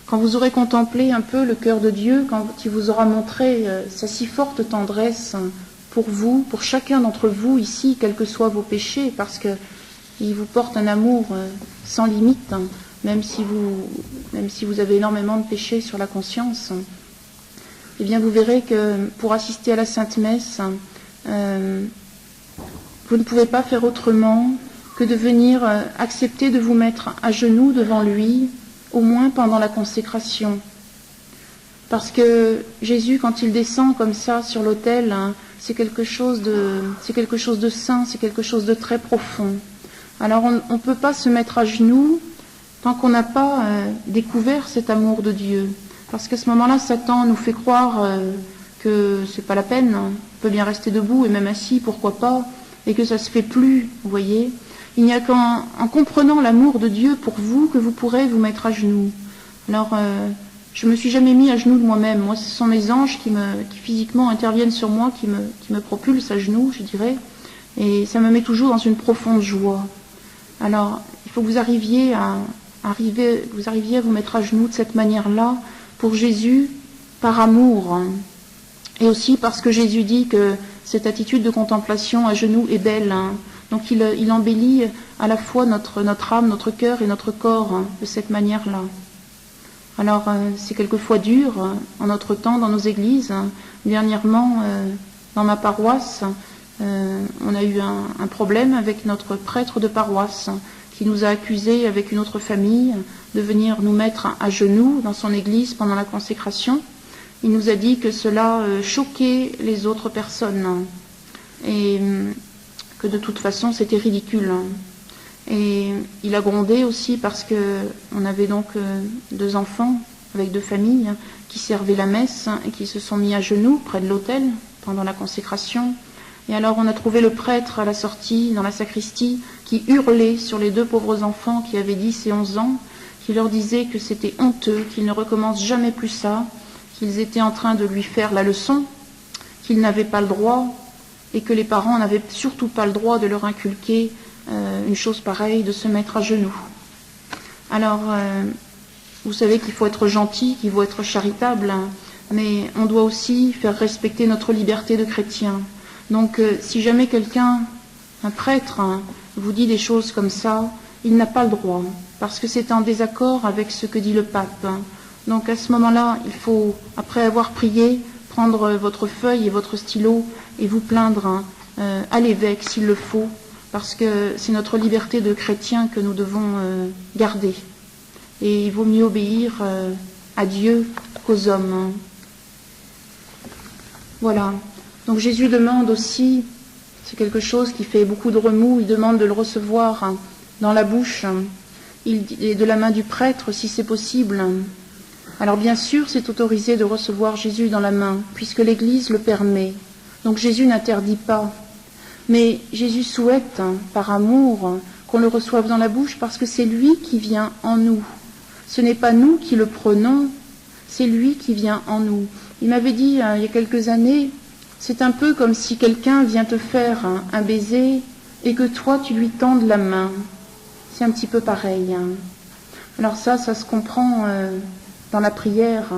A: quand vous aurez contemplé un peu le cœur de Dieu, quand il vous aura montré sa si forte tendresse pour vous, pour chacun d'entre vous ici, quels que soient vos péchés, parce qu'il vous porte un amour sans limite, même si vous avez énormément de péchés sur la conscience, eh bien vous verrez que pour assister à la Sainte Messe, vous ne pouvez pas faire autrement que de venir accepter de vous mettre à genoux devant lui, au moins pendant la consécration. Parce que Jésus, quand il descend comme ça sur l'autel, c'est quelque chose de saint, c'est quelque chose de très profond. Alors on ne peut pas se mettre à genoux tant qu'on n'a pas découvert cet amour de Dieu. Parce qu'à ce moment-là, Satan nous fait croire que c'est pas la peine, on peut bien rester debout et même assis, pourquoi pas, et que ça se fait plus, vous voyez. Il n'y a qu'en comprenant l'amour de Dieu pour vous que vous pourrez vous mettre à genoux. Alors, je me suis jamais mis à genoux de moi-même. Moi, ce sont mes anges qui physiquement interviennent sur moi, qui me propulsent à genoux, je dirais. Et ça me met toujours dans une profonde joie. Alors, il faut que vous arriviez à vous mettre à genoux de cette manière-là, pour Jésus, par amour. Et aussi parce que Jésus dit que cette attitude de contemplation à genoux est belle. Donc il embellit à la fois notre âme, notre cœur et notre corps de cette manière-là. Alors c'est quelquefois dur en notre temps dans nos églises. Dernièrement, dans ma paroisse, on a eu un problème avec notre prêtre de paroisse qui nous a accusés avec une autre famille de venir nous mettre à genoux dans son église pendant la consécration. Il nous a dit que cela choquait les autres personnes et que de toute façon c'était ridicule. Et il a grondé aussi parce qu'on avait donc 2 enfants avec 2 familles qui servaient la messe et qui se sont mis à genoux près de l'autel pendant la consécration. Et alors on a trouvé le prêtre à la sortie, dans la sacristie, qui hurlait sur les 2 pauvres enfants qui avaient 10 et 11 ans, qui leur disait que c'était honteux, qu'ils ne recommencent jamais plus ça, qu'ils étaient en train de lui faire la leçon, qu'ils n'avaient pas le droit, et que les parents n'avaient surtout pas le droit de leur inculquer une chose pareille, de se mettre à genoux. Alors, vous savez qu'il faut être gentil, qu'il faut être charitable, hein, mais on doit aussi faire respecter notre liberté de chrétien. Donc, si jamais quelqu'un, un prêtre, hein, vous dit des choses comme ça, il n'a pas le droit, parce que c'est en désaccord avec ce que dit le pape. Donc, à ce moment-là, il faut, après avoir prié, prendre votre feuille et votre stylo et vous plaindre à l'évêque s'il le faut, parce que c'est notre liberté de chrétien que nous devons garder. Et il vaut mieux obéir à Dieu qu'aux hommes. Voilà. Donc Jésus demande aussi, c'est quelque chose qui fait beaucoup de remous, il demande de le recevoir dans la bouche et de la main du prêtre si c'est possible. Alors bien sûr, c'est autorisé de recevoir Jésus dans la main, puisque l'Église le permet. Donc Jésus n'interdit pas. Mais Jésus souhaite, par amour, qu'on le reçoive dans la bouche, parce que c'est lui qui vient en nous. Ce n'est pas nous qui le prenons, c'est lui qui vient en nous. Il m'avait dit, il y a quelques années, c'est un peu comme si quelqu'un vient te faire un baiser et que toi, tu lui tendes la main. C'est un petit peu pareil. Alors ça se comprend dans la prière.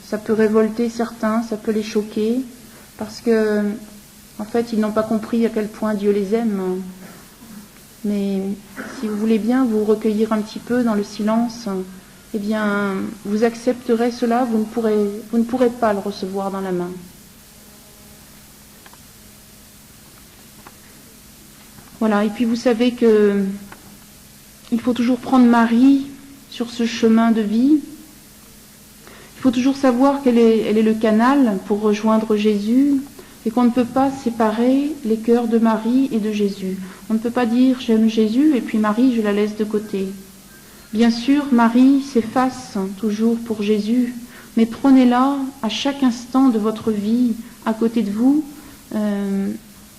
A: Ça peut révolter certains, ça peut les choquer, parce que en fait, ils n'ont pas compris à quel point Dieu les aime. Mais si vous voulez bien vous recueillir un petit peu dans le silence, eh bien, vous accepterez cela, vous ne pourrez pas le recevoir dans la main. Voilà, et puis vous savez que il faut toujours prendre Marie sur ce chemin de vie. Il faut toujours savoir qu'elle est le canal pour rejoindre Jésus, et qu'on ne peut pas séparer les cœurs de Marie et de Jésus. On ne peut pas dire j'aime Jésus et puis Marie je la laisse de côté. Bien sûr, Marie s'efface toujours pour Jésus, mais prenez-la à chaque instant de votre vie à côté de vous.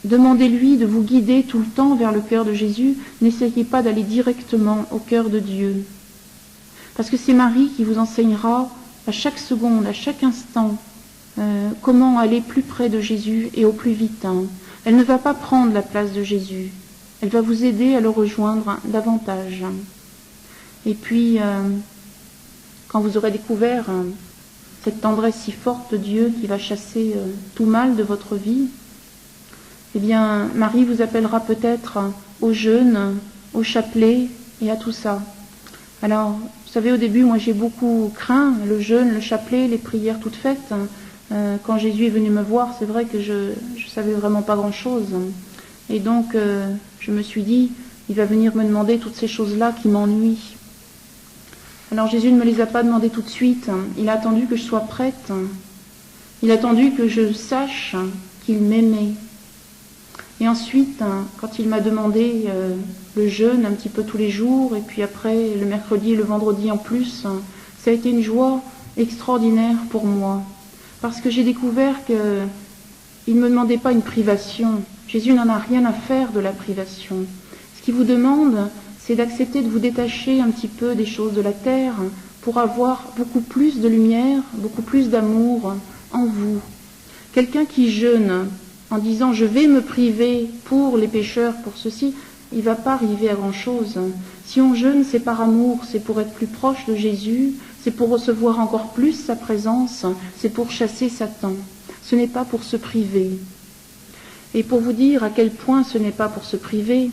A: Demandez-lui de vous guider tout le temps vers le cœur de Jésus. N'essayez pas d'aller directement au cœur de Dieu. Parce que c'est Marie qui vous enseignera à chaque seconde, à chaque instant, comment aller plus près de Jésus et au plus vite. Elle ne va pas prendre la place de Jésus. Elle va vous aider à le rejoindre davantage. Et puis, quand vous aurez découvert cette tendresse si forte de Dieu qui va chasser tout mal de votre vie, eh bien, Marie vous appellera peut-être au jeûne, au chapelet et à tout ça. Alors, vous savez, au début, moi j'ai beaucoup craint le jeûne, le chapelet, les prières toutes faites. Quand Jésus est venu me voir, c'est vrai que je savais vraiment pas grand-chose. Et donc, je me suis dit, il va venir me demander toutes ces choses-là qui m'ennuient. Alors Jésus ne me les a pas demandées tout de suite. Il a attendu que je sois prête. Il a attendu que je sache qu'il m'aimait. Et ensuite, quand il m'a demandé le jeûne un petit peu tous les jours, et puis après le mercredi et le vendredi en plus, ça a été une joie extraordinaire pour moi. Parce que j'ai découvert qu'il ne me demandait pas une privation. Jésus n'en a rien à faire de la privation. Ce qu'il vous demande, c'est d'accepter de vous détacher un petit peu des choses de la terre pour avoir beaucoup plus de lumière, beaucoup plus d'amour en vous. Quelqu'un qui jeûne en disant « je vais me priver pour les pécheurs, pour ceci », il ne va pas arriver à grand-chose. Si on jeûne, c'est par amour, c'est pour être plus proche de Jésus, c'est pour recevoir encore plus sa présence, c'est pour chasser Satan. Ce n'est pas pour se priver. Et pour vous dire à quel point ce n'est pas pour se priver,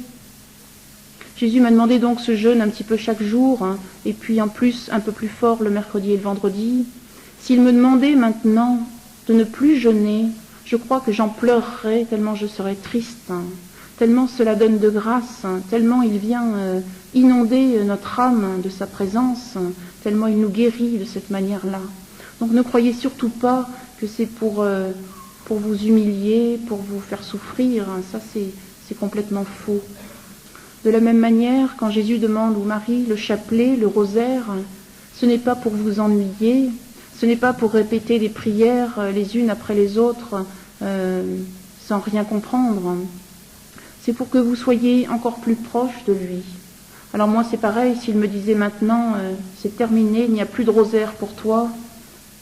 A: Jésus m'a demandé donc ce jeûne un petit peu chaque jour, et puis en plus un peu plus fort le mercredi et le vendredi. S'il me demandait maintenant de ne plus jeûner, je crois que j'en pleurerais tellement je serais triste, tellement cela donne de grâce, tellement il vient inonder notre âme de sa présence, tellement il nous guérit de cette manière-là. Donc ne croyez surtout pas que c'est pour vous humilier, pour vous faire souffrir, ça c'est complètement faux. De la même manière, quand Jésus demande aux Marie le chapelet, le rosaire, ce n'est pas pour vous ennuyer, ce n'est pas pour répéter des prières les unes après les autres sans rien comprendre. C'est pour que vous soyez encore plus proche de lui. Alors moi c'est pareil, s'il me disait maintenant c'est terminé, il n'y a plus de rosaire pour toi,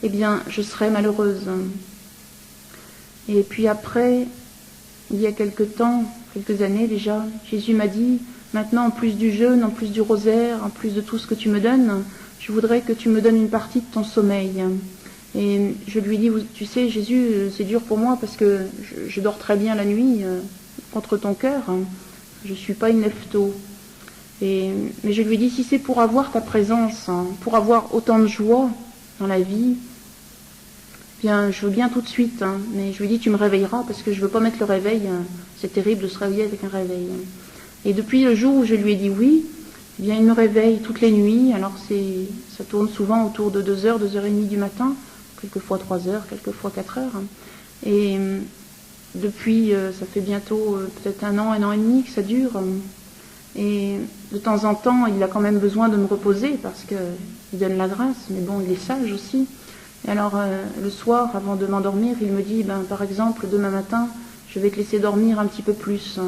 A: eh bien je serais malheureuse. Et puis après, il y a quelques années déjà, Jésus m'a dit, maintenant en plus du jeûne, en plus du rosaire, en plus de tout ce que tu me donnes, je voudrais que tu me donnes une partie de ton sommeil. Et je lui dis, tu sais Jésus, c'est dur pour moi parce que je dors très bien la nuit contre ton cœur, je ne suis pas une lève-tôt. Mais je lui dis, si c'est pour avoir ta présence, pour avoir autant de joie dans la vie, bien, je veux bien tout de suite, mais je lui dis, tu me réveilleras parce que je ne veux pas mettre le réveil, c'est terrible de se réveiller avec un réveil. Et depuis le jour où je lui ai dit oui, eh bien, il me réveille toutes les nuits, alors ça tourne souvent autour de 2h, 2h30 du matin, quelquefois 3h, quelquefois 4h. Et depuis, ça fait bientôt peut-être 1 an et demi que ça dure. Et de temps en temps, il a quand même besoin de me reposer parce qu'il donne la grâce, mais bon, il est sage aussi. Et alors, le soir, avant de m'endormir, il me dit, par exemple, demain matin, je vais te laisser dormir un petit peu plus.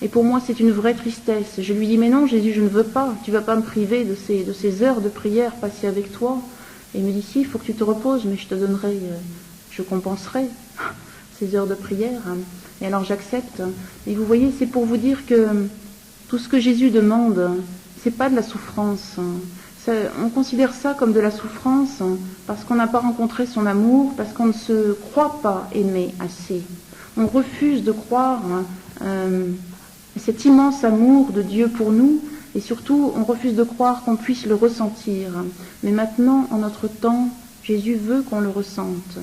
A: Et pour moi, c'est une vraie tristesse. Je lui dis, mais non, Jésus, je ne veux pas. Tu ne vas pas me priver de ces heures de prière passées avec toi. Et il me dit, si, il faut que tu te reposes, mais je te donnerai, je compenserai ces heures de prière. Et alors, j'accepte. Et vous voyez, c'est pour vous dire que tout ce que Jésus demande, c'est pas de la souffrance. On considère ça comme de la souffrance parce qu'on n'a pas rencontré son amour, parce qu'on ne se croit pas aimé assez. On refuse de croire cet immense amour de Dieu pour nous, et surtout, on refuse de croire qu'on puisse le ressentir. Mais maintenant, en notre temps, Jésus veut qu'on le ressente.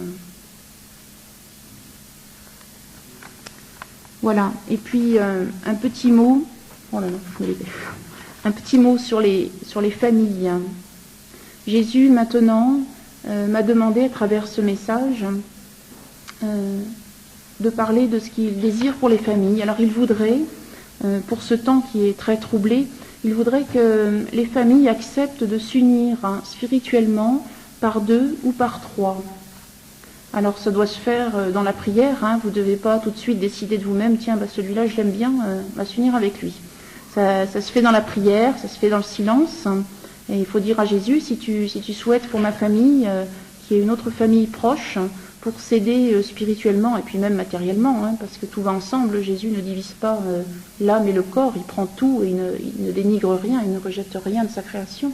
A: Voilà. Et puis, un petit mot. Oh là là, je me l'ai fait. Un petit mot sur les familles. Jésus, maintenant, m'a demandé à travers ce message de parler de ce qu'il désire pour les familles. Alors il voudrait, pour ce temps qui est très troublé, il voudrait que les familles acceptent de s'unir spirituellement par 2 ou par 3. Alors ça doit se faire dans la prière, vous ne devez pas tout de suite décider de vous-même, tiens, celui-là je l'aime bien, on va s'unir avec lui. Ça se fait dans la prière, ça se fait dans le silence. Et il faut dire à Jésus, si tu souhaites pour ma famille, qu'il y ait une autre famille proche, pour s'aider spirituellement et puis même matériellement, parce que tout va ensemble. Jésus ne divise pas l'âme et le corps, il prend tout et il ne dénigre rien, il ne rejette rien de sa création.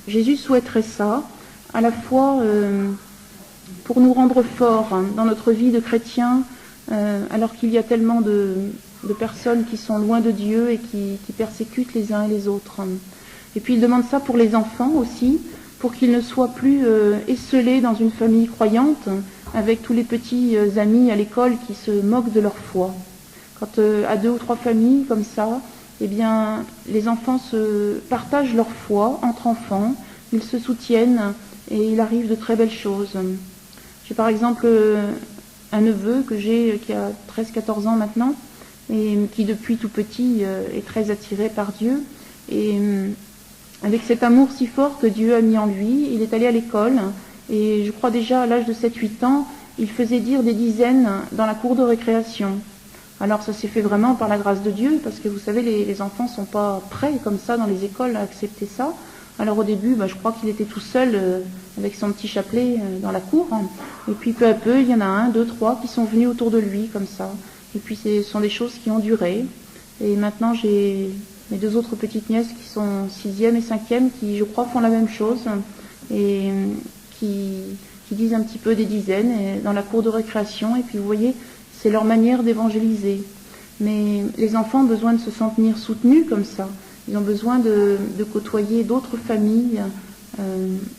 A: Jésus souhaiterait ça, à la fois pour nous rendre forts dans notre vie de chrétien, alors qu'il y a tellement de personnes qui sont loin de Dieu et qui persécutent les uns et les autres. Et puis il demande ça pour les enfants aussi, pour qu'ils ne soient plus esselés dans une famille croyante, avec tous les petits amis à l'école qui se moquent de leur foi. Quand à 2 ou 3 familles comme ça, eh bien, les enfants se partagent leur foi entre enfants, ils se soutiennent et il arrive de très belles choses. J'ai par exemple un neveu que j'ai qui a 13-14 ans maintenant, et qui depuis tout petit est très attiré par Dieu. Et avec cet amour si fort que Dieu a mis en lui, il est allé à l'école, et je crois déjà à l'âge de 7-8 ans, il faisait dire des dizaines dans la cour de récréation. Alors ça s'est fait vraiment par la grâce de Dieu, parce que vous savez, les enfants ne sont pas prêts comme ça dans les écoles à accepter ça. Alors au début, je crois qu'il était tout seul avec son petit chapelet dans la cour, et puis peu à peu, il y en a 1, 2, 3 qui sont venus autour de lui comme ça. Et puis ce sont des choses qui ont duré. Et maintenant j'ai mes 2 autres petites nièces qui sont 6e et 5e, qui je crois font la même chose, et qui disent un petit peu des dizaines dans la cour de récréation. Et puis vous voyez, c'est leur manière d'évangéliser. Mais les enfants ont besoin de se sentir soutenus comme ça. Ils ont besoin de côtoyer d'autres familles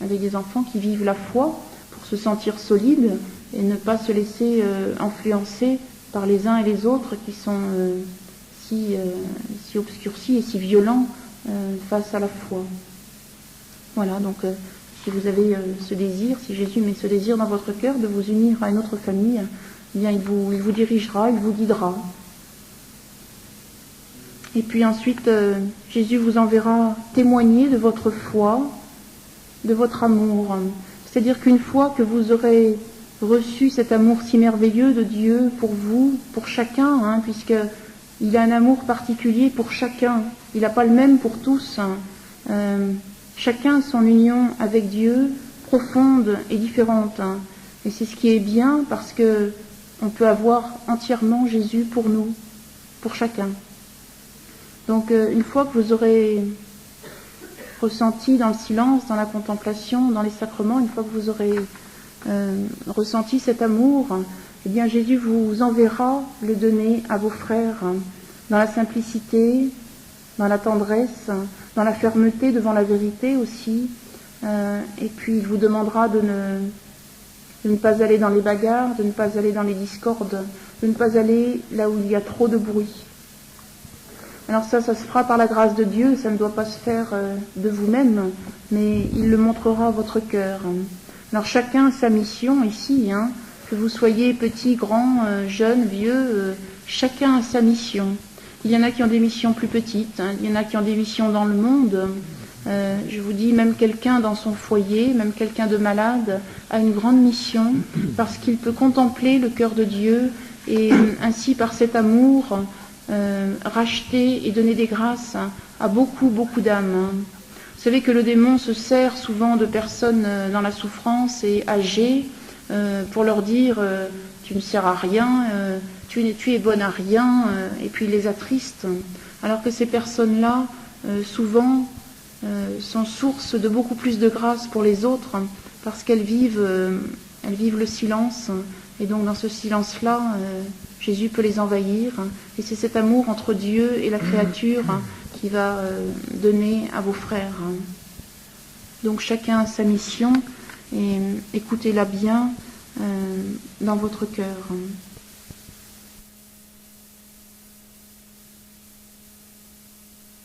A: avec des enfants qui vivent la foi pour se sentir solides et ne pas se laisser influencer par les uns et les autres qui sont si obscurcis et si violents face à la foi. Voilà, donc si vous avez ce désir, si Jésus met ce désir dans votre cœur de vous unir à une autre famille, eh bien il vous dirigera, il vous guidera. Et puis ensuite, Jésus vous enverra témoigner de votre foi, de votre amour. C'est-à-dire qu'une fois que vous aurez reçu cet amour si merveilleux de Dieu pour vous, pour chacun, puisqu'il a un amour particulier pour chacun, il n'a pas le même pour tous. Chacun a son union avec Dieu, profonde et différente. Et c'est ce qui est bien parce que on peut avoir entièrement Jésus pour nous, pour chacun. Donc une fois que vous aurez ressenti dans le silence, dans la contemplation, dans les sacrements, une fois que vous aurez ressenti cet amour, eh bien Jésus vous enverra le donner à vos frères dans la simplicité, dans la tendresse, dans la fermeté devant la vérité aussi. Et puis il vous demandera de ne pas aller dans les bagarres, de ne pas aller dans les discordes, de ne pas aller là où il y a trop de bruit. Alors ça se fera par la grâce de Dieu, ça ne doit pas se faire de vous-même, mais il le montrera à votre cœur. Alors chacun a sa mission ici, que vous soyez petit, grand, jeune, vieux, chacun a sa mission. Il y en a qui ont des missions plus petites, il y en a qui ont des missions dans le monde. Je vous dis, même quelqu'un dans son foyer, même quelqu'un de malade, a une grande mission, parce qu'il peut contempler le cœur de Dieu, et ainsi par cet amour, racheter et donner des grâces à beaucoup, beaucoup d'âmes. Vous savez que le démon se sert souvent de personnes dans la souffrance et âgées pour leur dire tu ne sers à rien, tu es bonne à rien, et puis il les attriste. Alors que ces personnes-là, souvent, sont source de beaucoup plus de grâce pour les autres parce qu'elles vivent le silence. Et donc dans ce silence-là, Jésus peut les envahir. Et c'est cet amour entre Dieu et la créature qui va donner à vos frères. Donc chacun a sa mission et écoutez-la bien dans votre cœur.